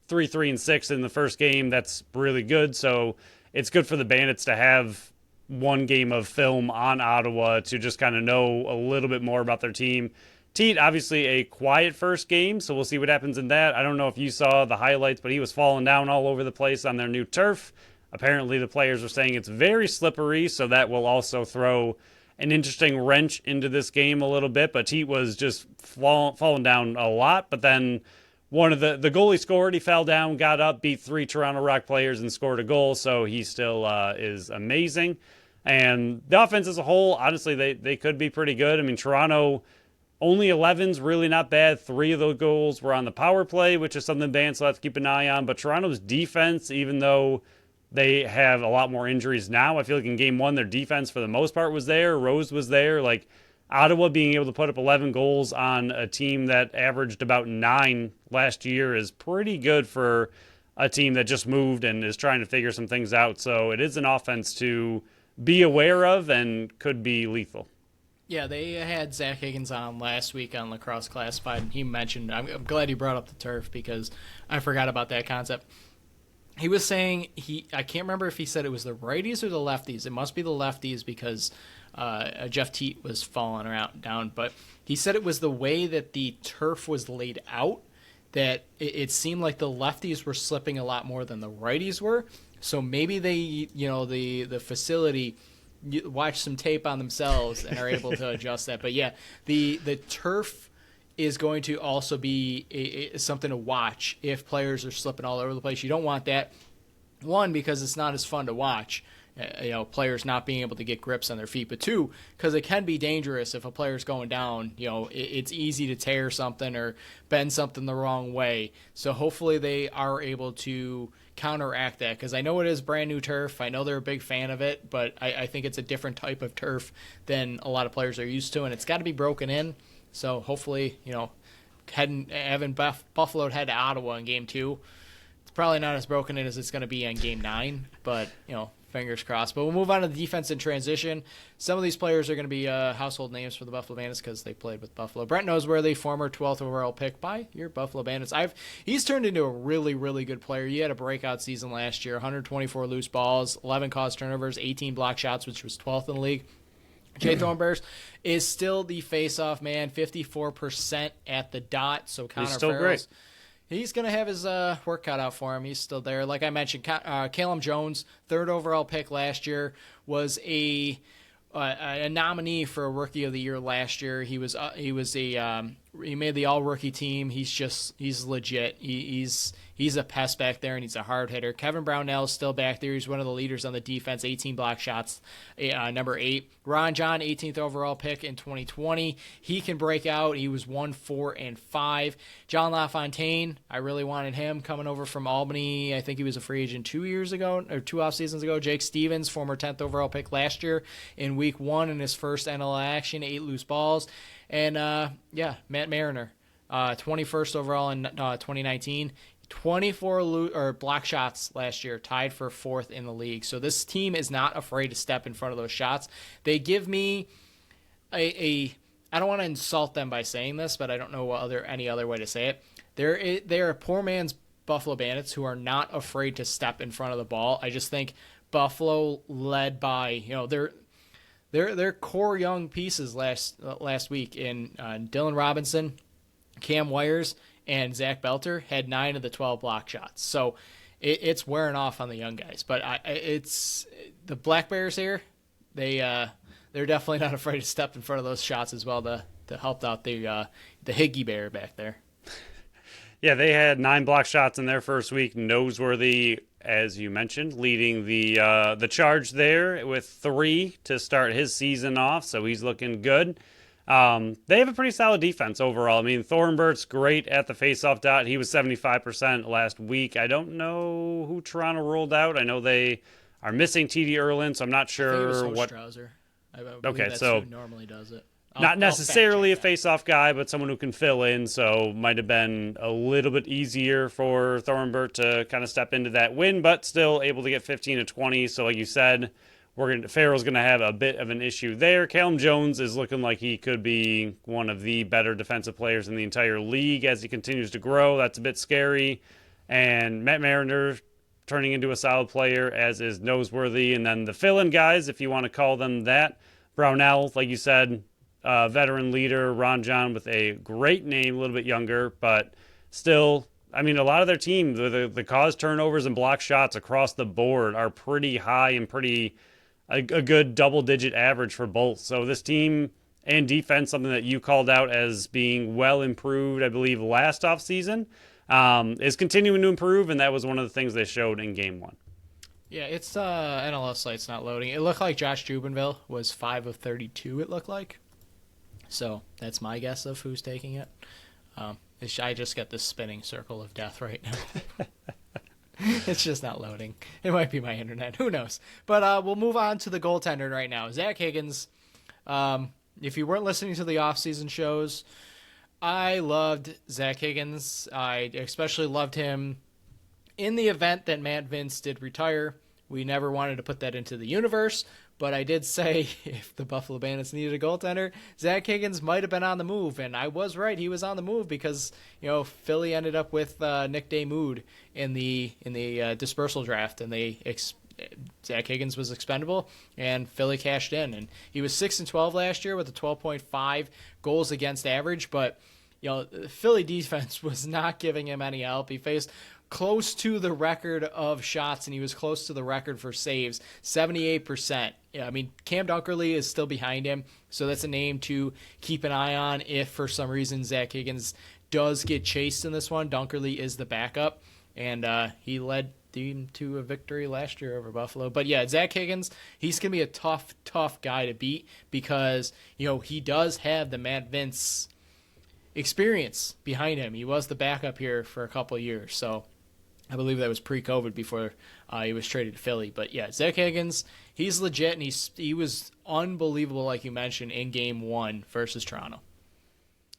B: 3-3-6 in the first game, that's really good. So it's good for the Bandits to have one game of film on Ottawa to just kind of know a little bit more about their team. Teat, obviously a quiet first game, so we'll see what happens in that. I don't know if you saw the highlights, but he was falling down all over the place on their new turf. Apparently the players are saying it's very slippery, so that will also throw an interesting wrench into this game a little bit. But Teat was just falling down a lot, but then one of the goalie scored. He fell down, got up, beat 3 Toronto Rock players, and scored a goal, so he still is amazing. And the offense as a whole, honestly, they could be pretty good. I mean, Toronto... Only 11's really not bad. 3 of those goals were on the power play, which is something Bandits will have to keep an eye on. But Toronto's defense, even though they have a lot more injuries now, I feel like in Game 1, their defense for the most part was there. Rose was there. Like, Ottawa being able to put up 11 goals on a team that averaged about 9 last year is pretty good for a team that just moved and is trying to figure some things out. So it is an offense to be aware of and could be lethal.
A: Yeah, they had Zach Higgins on last week on Lacrosse Classified, and he mentioned, I'm glad he brought up the turf because I forgot about that concept. He was saying, I can't remember if he said it was the righties or the lefties. It must be the lefties because Jeff Teat was falling down, but he said it was the way that the turf was laid out that it seemed like the lefties were slipping a lot more than the righties were. So maybe they, the facility watch some tape on themselves and are able to adjust that. But yeah, the turf is going to also be something to watch if players are slipping all over the place. You don't want that. One, because it's not as fun to watch, players not being able to get grips on their feet. But 2, because it can be dangerous if a player's going down. It's easy to tear something or bend something the wrong way. So hopefully they are able to counteract that, because I know it is brand new turf. I know they're a big fan of it, but I think it's a different type of turf than a lot of players are used to, and it's got to be broken in. So hopefully, having Buffalo head to Ottawa in Game 2, it's probably not as broken in as it's going to be in Game 9, but fingers crossed. But we'll move on to the defense in transition. Some of these players are going to be household names for the Buffalo Bandits because they played with Buffalo. Brent Noseworthy, former 12th overall pick by your Buffalo Bandits. He's turned into a really, really good player. He had a breakout season last year, 124 loose balls, 11 caused turnovers, 18 block shots, which was 12th in the league. Jay Thornbergs is still the face-off man, 54% at the dot. So Connor
B: He's still
A: Farrell's,
B: great.
A: He's going to have his work cut out for him. He's still there. Like I mentioned, Calum Jones, 3rd overall pick last year, was a nominee for a Rookie of the Year last year. He made the All-Rookie team. He's legit. He's a pest back there, and he's a hard hitter. Kevin Brownell is still back there. He's one of the leaders on the defense, 18 block shots, number 8. Ron John, 18th overall pick in 2020. He can break out. He was 1, 4, and 5. John LaFontaine, I really wanted him coming over from Albany. I think he was a free agent 2 years ago, or 2 off seasons ago. Jake Stevens, former 10th overall pick last year in week 1 in his first NL action, 8 loose balls. And, Matt Mariner, 21st overall in 2019. 24 block shots last year, tied for 4th in the league. So this team is not afraid to step in front of those shots. They give me I don't want to insult them by saying this, but I don't know any other way to say it. They're a poor man's Buffalo Bandits who are not afraid to step in front of the ball. I just think Buffalo, led by their core young pieces last week in Dylan Robinson, Cam Wires, and Zach Belter, had 9 of the 12 block shots. So it's wearing off on the young guys. But it's the Black Bears here. They're definitely not afraid to step in front of those shots as well to help out the Higgy Bear back there.
B: Yeah, they had 9 block shots in their first week. Noseworthy, as you mentioned, leading the charge there with 3 to start his season off, so he's looking good. They have a pretty solid defense overall. I mean, Thornbert's great at the faceoff dot. He was 75% last week. I don't know who Toronto rolled out. I know they are missing TD Erlin, so I'm not sure
A: I think it was
B: what.
A: Strauser. I believe
B: Okay,
A: that's
B: so
A: who normally does it.
B: Not necessarily a
A: fact check
B: face-off guy, but someone who can fill in, so might have been a little bit easier for Thornbert to kind of step into that win, but still able to get 15 to 20. So like you said, Farrell's going to have a bit of an issue there. Callum Jones is looking like he could be one of the better defensive players in the entire league as he continues to grow. That's a bit scary. And Matt Mariner turning into a solid player, as is Noseworthy. And then the fill-in guys, if you want to call them that, Brownell, like you said, veteran leader, Ron John with a great name, a little bit younger, but still, I mean, a lot of their team, the cause turnovers and block shots across the board are pretty high and a good double-digit average for both. So this team and defense, something that you called out as being well improved, I believe, last offseason, is continuing to improve, and that was one of the things they showed in Game 1.
A: Yeah, it's NLS site's not loading. It looked like Josh Jubinville was 5 of 32, it looked like. So that's my guess of who's taking it. I just got this spinning circle of death right now. It's just not loading. It might be my internet. Who knows? But we'll move on to the goaltender right now. Zach Higgins. If you weren't listening to the off-season shows, I loved Zach Higgins. I especially loved him in the event that Matt Vince did retire. We never wanted to put that into the universe, but I did say if the Buffalo Bandits needed a goaltender, Zach Higgins might have been on the move, and I was right. He was on the move because Philly ended up with Nick Damoud in the dispersal draft, and Zach Higgins was expendable, and Philly cashed in, and he was 6-12 last year with a 12.5 goals against average, but the Philly defense was not giving him any help. He faced close to the record of shots, and he was close to the record for saves, 78%. Yeah, I mean, Cam Dunkerley is still behind him, so that's a name to keep an eye on if for some reason Zach Higgins does get chased in this one. Dunkerley is the backup, and he led team to a victory last year over Buffalo. But yeah, Zach Higgins, he's going to be a tough guy to beat because, he does have the Matt Vince experience behind him. He was the backup here for a couple of years, so I believe that was pre-COVID before he was traded to Philly. But yeah, Zach Higgins, he's legit, and he was unbelievable, like you mentioned, in Game 1 versus Toronto.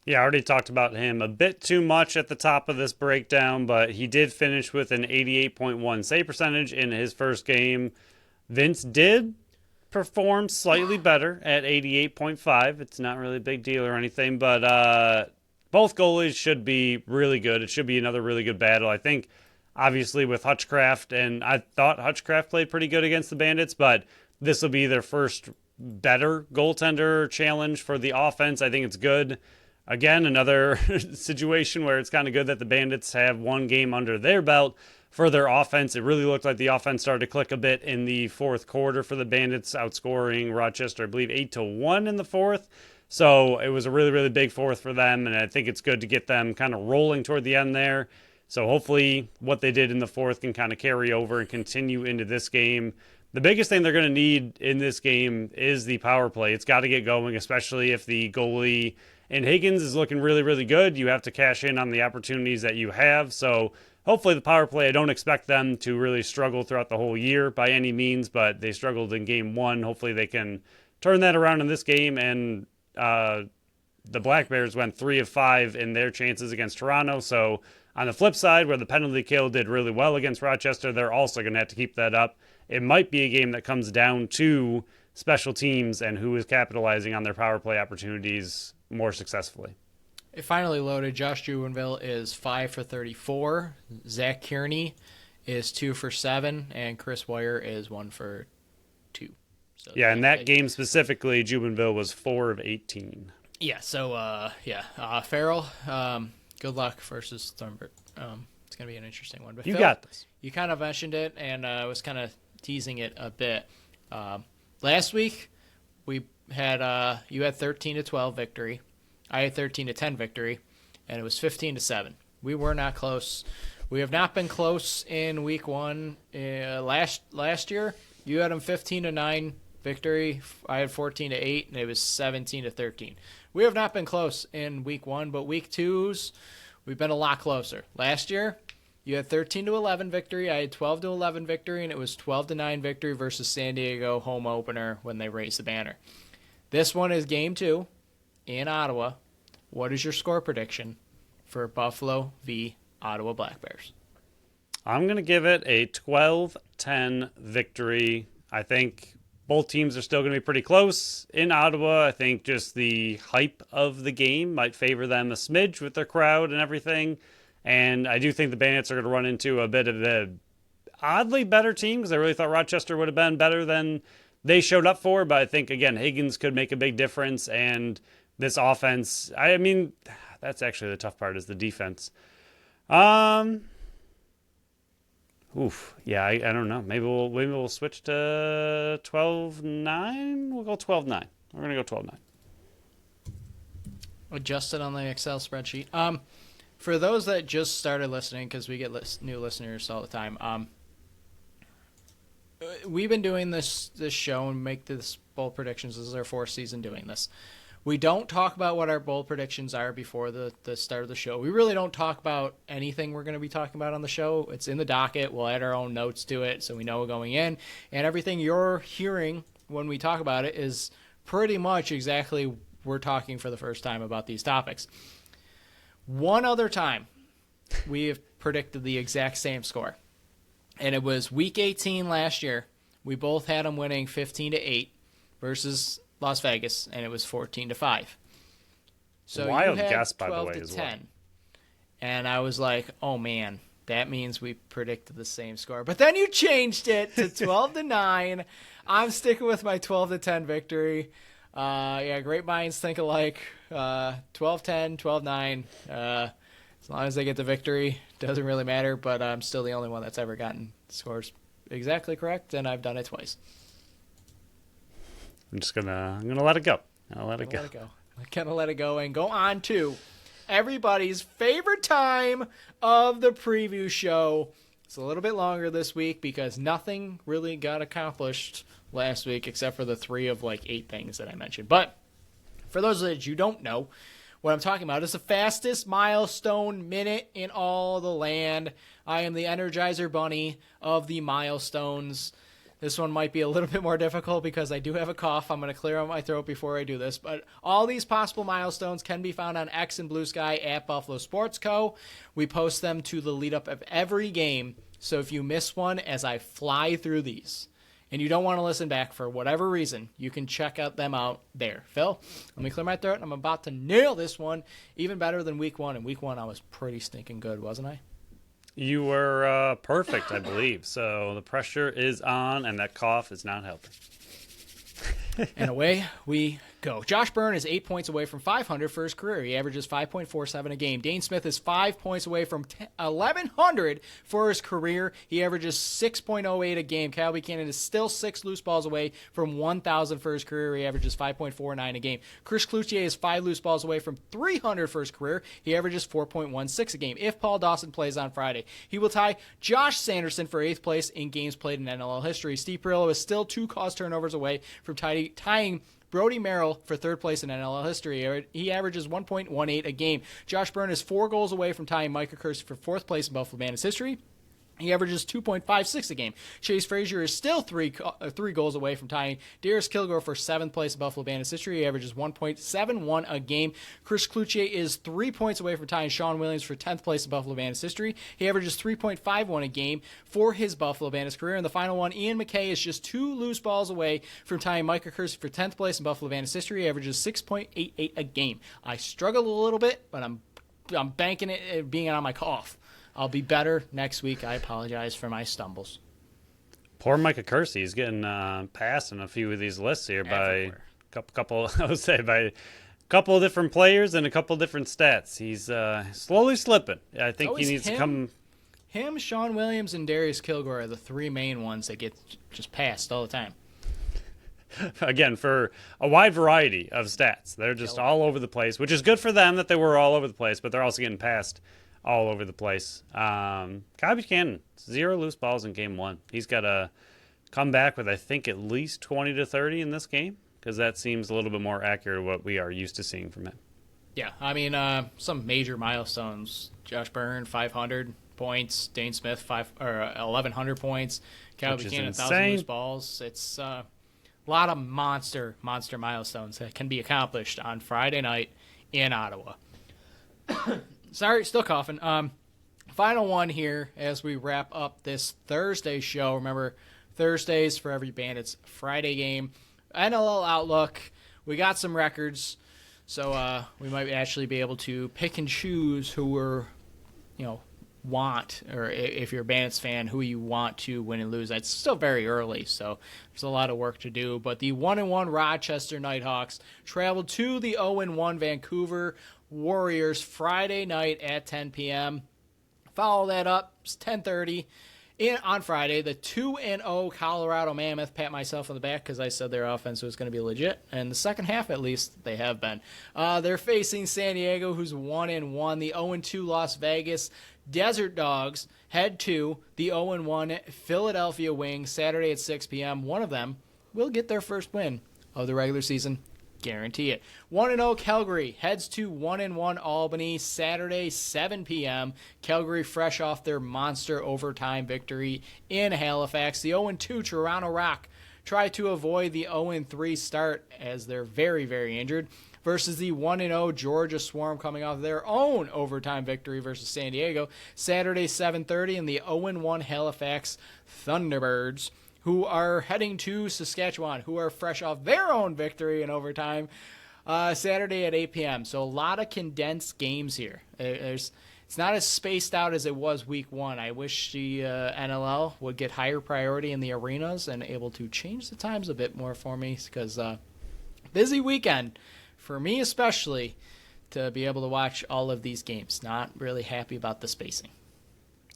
B: Yeah, I already talked about him a bit too much at the top of this breakdown, but he did finish with an 88.1 save percentage in his first game. Vince did perform slightly better at 88.5. It's not really a big deal or anything, but both goalies should be really good. It should be another really good battle. I think, obviously, with Hutchcraft, and I thought Hutchcraft played pretty good against the Bandits, but this will be their first better goaltender challenge for the offense. I think it's good. Again, another situation where it's kind of good that the Bandits have one game under their belt for their offense. It really looked like the offense started to click a bit in the fourth quarter for the Bandits, outscoring Rochester, I believe, 8-1 in the fourth. So it was a really, really big fourth for them, and I think it's good to get them kind of rolling toward the end there. So hopefully what they did in the fourth can kind of carry over and continue into this game. The biggest thing they're going to need in this game is the power play. It's got to get going, especially if the goalie and Higgins is looking really, really good. You have to cash in on the opportunities that you have. So hopefully the power play, I don't expect them to really struggle throughout the whole year by any means, but they struggled in Game 1. Hopefully they can turn that around in this game. And the Black Bears went 3 of 5 in their chances against Toronto. So On the flip side, where the penalty kill did really well against Rochester, they're also going to have to keep that up. It might be a game that comes down to special teams and who is capitalizing on their power play opportunities more successfully.
A: It finally loaded. Josh Jubenville is 5 for 34. Zach Kearney is 2 for 7, and Chris Wire is 1 for 2. So
B: yeah, in that game specifically, Jubenville was 4 of 18.
A: Yeah, so, Farrell, good luck versus Thornburg. It's going to be an interesting one. But
B: You
A: Phil,
B: got this.
A: You kind of mentioned it, and I was kind of teasing it a bit. Last week, we had you had 13-12 victory. I had 13-10 victory, and it was 15-7. We were not close. We have not been close in week 1. Last year, you had them 15-9 victory. I had 14-8, and it was 17-13. We have not been close in week 1, but week 2's, we've been a lot closer. Last year, you had 13-11 victory. I had 12-11 victory, and it was 12-9 victory versus San Diego home opener when they raised the banner. This one is game 2 in Ottawa. What is your score prediction for Buffalo v. Ottawa Black Bears?
B: I'm going to give it a 12-10 victory. I think both teams are still going to be pretty close. In Ottawa, I think just the hype of the game might favor them a smidge with their crowd and everything. And I do think the Bandits are going to run into a bit of an oddly better team because I really thought Rochester would have been better than they showed up for. But I think, again, Higgins could make a big difference. And this offense, I mean, that's actually the tough part is the defense. Yeah, I don't know. Maybe we'll switch to 12-9. We'll go 12-9. We're going to go 12-9.
A: Adjusted on the Excel spreadsheet. For those that just started listening, because we get new listeners all the time, we've been doing this show and make this bold predictions. This is our 4th season doing this. We don't talk about what our bold predictions are before the start of the show. We really don't talk about anything we're going to be talking about on the show. It's in the docket. We'll add our own notes to it so we know going in. And everything you're hearing when we talk about it is pretty much exactly we're talking for the first time about these topics. One other time we have predicted the exact same score. And it was week 18 last year. We both had them winning 15-8 versus Las Vegas, and it was 14-5. So
B: wild
A: you had
B: guess, by the
A: 12
B: way,
A: to
B: as
A: 10.
B: well.
A: And I was like, oh man, that means we predicted the same score. But then you changed it to 12-9. I'm sticking with my 12-10 victory. Great minds think alike. 12-10, 12-9. As long as they get the victory, doesn't really matter. But I'm still the only one that's ever gotten scores exactly correct, and I've done it twice.
B: I'm gonna let it go. I'm
A: gonna let it go and go on to everybody's favorite time of the preview show. It's a little bit longer this week because nothing really got accomplished last week except for the 3 of 8 things that I mentioned. But for those that you don't know, what I'm talking about is the fastest milestone minute in all the land. I am the Energizer Bunny of the milestones. This one might be a little bit more difficult because I do have a cough. I'm going to clear out my throat before I do this. But all these possible milestones can be found on X and Blue Sky at Buffalo Sports Co. We post them to the lead up of every game. So if you miss one as I fly through these and you don't want to listen back for whatever reason, you can check them out there. Phil, let me clear my throat. I'm about to nail this one even better than week 1. In week 1, I was pretty stinking good, wasn't I?
B: You were perfect, I believe. So the pressure is on, and that cough is not helping.
A: And away we go. Josh Byrne is 8 points away from 500 for his career. He averages 5.47 a game. Dane Smith is 5 points away from 1,100 for his career. He averages 6.08 a game. Kyle Buchanan is still 6 loose balls away from 1,000 for his career. He averages 5.49 a game. Chris Cloutier is 5 loose balls away from 300 for his career. He averages 4.16 a game. If Paul Dawson plays on Friday, he will tie Josh Sanderson for 8th place in games played in NLL history. Steve Perillo is still 2 cause turnovers away from tying Brody Merrill for 3rd place in NLL history. He averages 1.18 a game. Josh Byrne is 4 goals away from tying Micah Kersey for 4th place in Buffalo Bandits history. He averages 2.56 a game. Chase Frazier is still three goals away from tying Darius Kilgore for 7th place in Buffalo Bandits history. He averages 1.71 a game. Chris Cloutier is 3 points away from tying Sean Williams for 10th place in Buffalo Bandits history. He averages 3.51 a game for his Buffalo Bandits career. And the final one, Ian McKay, is just 2 loose balls away from tying Micah Kersey for 10th place in Buffalo Bandits history. He averages 6.88 a game. I struggled a little bit, but I'm banking it being on my cough. I'll be better next week. I apologize for my stumbles.
B: Poor Micah Kersey. He's getting passed in a few of these lists here by a couple. I would say by a couple of different players and a couple of different stats. He's slowly slipping. I think he needs to come.
A: Him, Sean Williams, and Darius Kilgore are the 3 main ones that get just passed all the time.
B: Again, for a wide variety of stats. They're just all over the place, which is good for them that they were all over the place, but they're also getting passed all over the place. Kyle Buchanan, 0 loose balls in game 1. He's got to come back with, I think, at least 20 to 30 in this game, because that seems a little bit more accurate of what we are used to seeing from him.
A: Yeah, I mean, some major milestones. Josh Byrne, 500 points. Dane Smith, 1,100 points. Kyle Buchanan, 1,000 loose balls. It's a lot of monster milestones that can be accomplished on Friday night in Ottawa. Sorry, still coughing. Final one here as we wrap up this Thursday show. Remember, Thursdays for every Bandits Friday game. NLL Outlook. We got some records, so we might actually be able to pick and choose who we're, want, or if you're a Bandits fan, who you want to win and lose. It's still very early, so there's a lot of work to do. But the 1-1 Rochester Nighthawks traveled to the 0-1 Vancouver Warriors Friday night at 10 p.m. Follow that up, it's 10:30 on Friday. The 2-0 Colorado Mammoth, pat myself on the back because I said their offense was going to be legit, and the second half at least they have been. They're facing San Diego, who's 1-1. The 0-2 Las Vegas Desert Dogs head to the 0-1 Philadelphia Wings Saturday at 6 p.m. One of them will get their first win of the regular season. Guarantee it. 1-0 Calgary heads to 1-1 Albany Saturday, 7 p.m. Calgary fresh off their monster overtime victory in Halifax. The 0-2 Toronto Rock try to avoid the 0-3 start as they're very, very injured versus the 1-0 Georgia Swarm coming off their own overtime victory versus San Diego Saturday, 7:30, and the 0-1 Halifax Thunderbirds, who are heading to Saskatchewan, who are fresh off their own victory in overtime Saturday at 8 p.m. So a lot of condensed games here. It's not as spaced out as it was week 1. I wish the NLL would get higher priority in the arenas and able to change the times a bit more for me, because busy weekend, for me especially, to be able to watch all of these games. Not really happy about the spacing.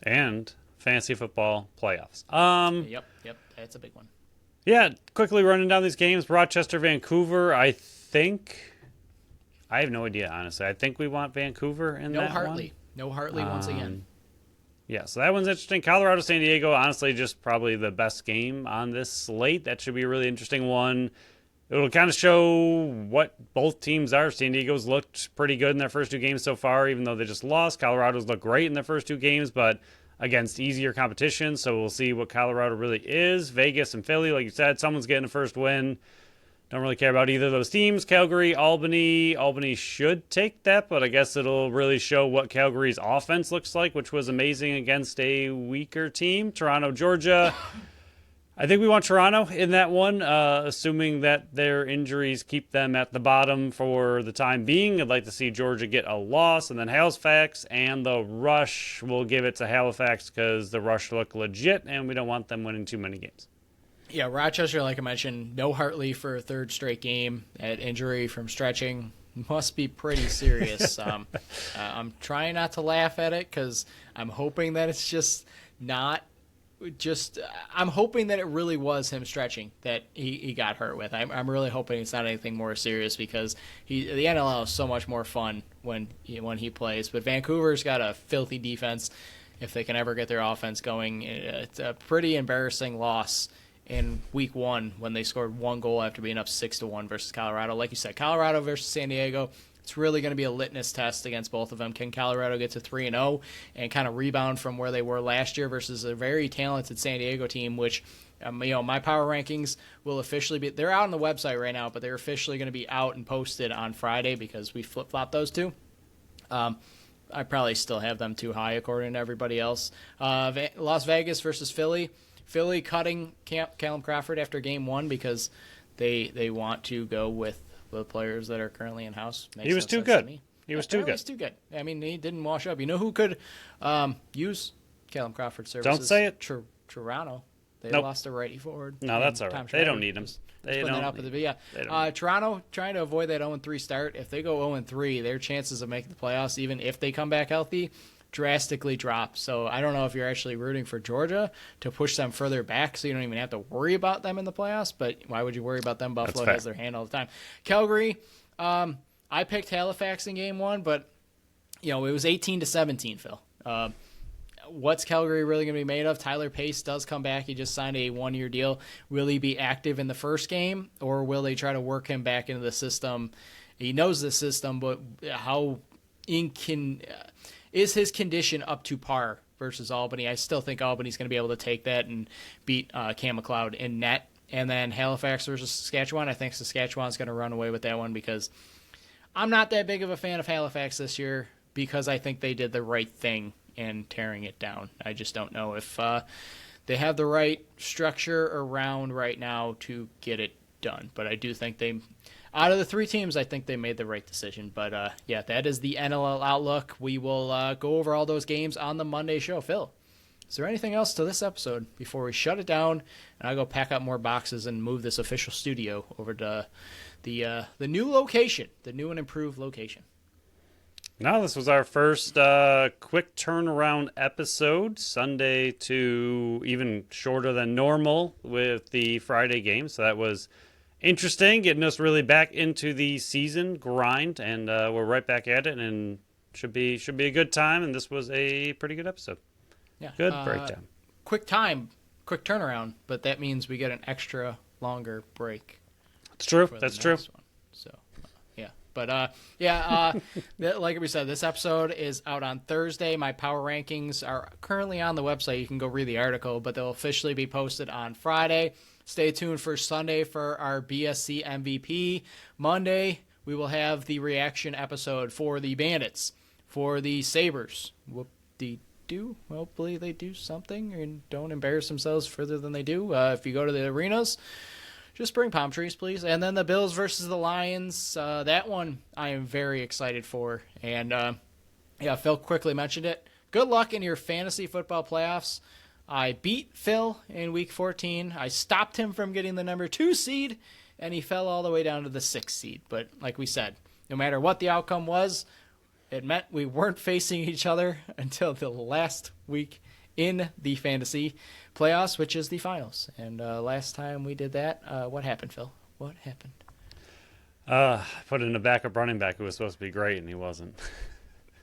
B: And fantasy football playoffs.
A: Yep, that's a big one.
B: Yeah, quickly running down these games. Rochester, Vancouver, I have no idea, honestly. I think we want Vancouver in that one.
A: No Hartley once again.
B: Yeah, so that one's interesting. Colorado, San Diego, honestly, just probably the best game on this slate. That should be a really interesting one. It'll kind of show what both teams are. San Diego's looked pretty good in their first 2 games so far, even though they just lost. Colorado's looked great in their first 2 games, but against easier competition, so we'll see what Colorado really is. Vegas and Philly, like you said, someone's getting a first win. Don't really care about either of those teams. Calgary, Albany. Albany should take that, but I guess it'll really show what Calgary's offense looks like, which was amazing against a weaker team. Toronto, Georgia. I think we want Toronto in that one, assuming that their injuries keep them at the bottom for the time being. I'd like to see Georgia get a loss, and then Halifax and the Rush will give it to Halifax because the Rush look legit, and we don't want them winning too many games.
A: Yeah, Rochester, like I mentioned, no Hartley for a 3rd straight game. That injury from stretching must be pretty serious. I'm trying not to laugh at it because I'm hoping that it's just not I'm hoping that it really was him stretching that he got hurt with. I'm really hoping it's not anything more serious, because the NLL is so much more fun when he plays. But Vancouver's got a filthy defense if they can ever get their offense going. It's a pretty embarrassing loss in week 1 when they scored 1 goal after being up 6-1 versus Colorado. Like you said, Colorado versus San Diego, It's really going to be a litmus test against both of them. Can Colorado get to 3-0 and kind of rebound from where they were last year versus a very talented San Diego team, which, my power rankings will officially be, they're out on the website right now, but they're officially going to be out and posted on Friday because we flip-flopped those two. I probably still have them too high according to everybody else. Las Vegas versus Philly. Philly cutting Callum Crawford after game 1 because they want to go with the players that are currently in-house.
B: He was too good. He was too good.
A: I mean, he didn't wash up. You know who could use Callum Crawford's services?
B: Don't say it.
A: Toronto. They
B: Nope.
A: lost a righty forward.
B: No, that's all right. They don't need him. They don't.
A: Toronto trying to avoid that 0-3 start. If they go 0-3, their chances of making the playoffs, even if they come back healthy, drastically drop. So I don't know if you're actually rooting for Georgia to push them further back so you don't even have to worry about them in the playoffs. But why would you worry about them? Buffalo has their hand all the time. Calgary, I picked Halifax in game 1, but it was 18-17, Phil. What's Calgary really going to be made of? Tyler Pace does come back. He just signed a 1-year deal. Will he be active in the first game, or will they try to work him back into the system? He knows the system, but how is his condition up to par versus Albany? I still think Albany's going to be able to take that and beat Cam McLeod in net. And then Halifax versus Saskatchewan, I think Saskatchewan's going to run away with that one because I'm not that big of a fan of Halifax this year because I think they did the right thing in tearing it down. I just don't know if they have the right structure around right now to get it done. But I do think out of the 3 teams, I think they made the right decision. But, that is the NLL Outlook. We will go over all those games on the Monday show. Phil, is there anything else to this episode before we shut it down and I go pack up more boxes and move this official studio over to the new location, the new and improved location?
B: No, this was our first quick turnaround episode, Sunday to even shorter than normal with the Friday game. So that was interesting, getting us really back into the season grind, and we're right back at it, and should be a good time. And this was a pretty good episode.
A: Yeah,
B: good breakdown.
A: Quick turnaround, but that means we get an extra longer break.
B: It's true. That's true.
A: One. So. But, like we said, this episode is out on Thursday. My power rankings are currently on the website. You can go read the article, but they'll officially be posted on Friday. Stay tuned for Sunday for our BSC MVP. Monday, we will have the reaction episode for the Bandits, for the Sabres. Whoop-de-doo. Hopefully they do something and don't embarrass themselves further than they do. If you go to the arenas, just bring palm trees, please. And then the Bills versus the Lions. That one I am very excited for. And, Phil quickly mentioned it. Good luck in your fantasy football playoffs. I beat Phil in Week 14. I stopped him from getting the number 2 seed, and he fell all the way down to the 6th seed. But like we said, no matter what the outcome was, it meant we weren't facing each other until the last week in the fantasy playoffs, which is the finals. And last time we did that, what happened, Phil? What happened?
B: Put in a backup running back who was supposed to be great, and he wasn't.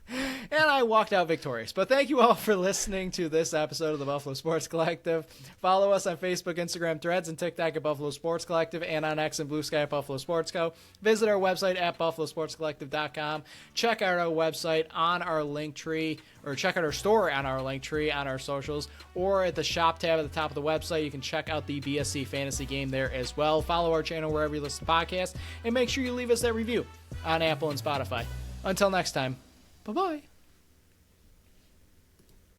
A: And I walked out victorious. But thank you all for listening to this episode of the Buffalo Sports Collective. Follow us on Facebook, Instagram, Threads, and TikTok at Buffalo Sports Collective, and on X and Blue Sky at Buffalo Sports Co. Visit our website at buffalosportscollective.com. Check out our website on our link tree, or check out our store on our link tree on our socials, or at the shop tab at the top of the website. You can check out the BSC Fantasy Game there as well. Follow our channel wherever you listen to podcasts, and make sure you leave us that review on Apple and Spotify. Until next time. Bye-bye.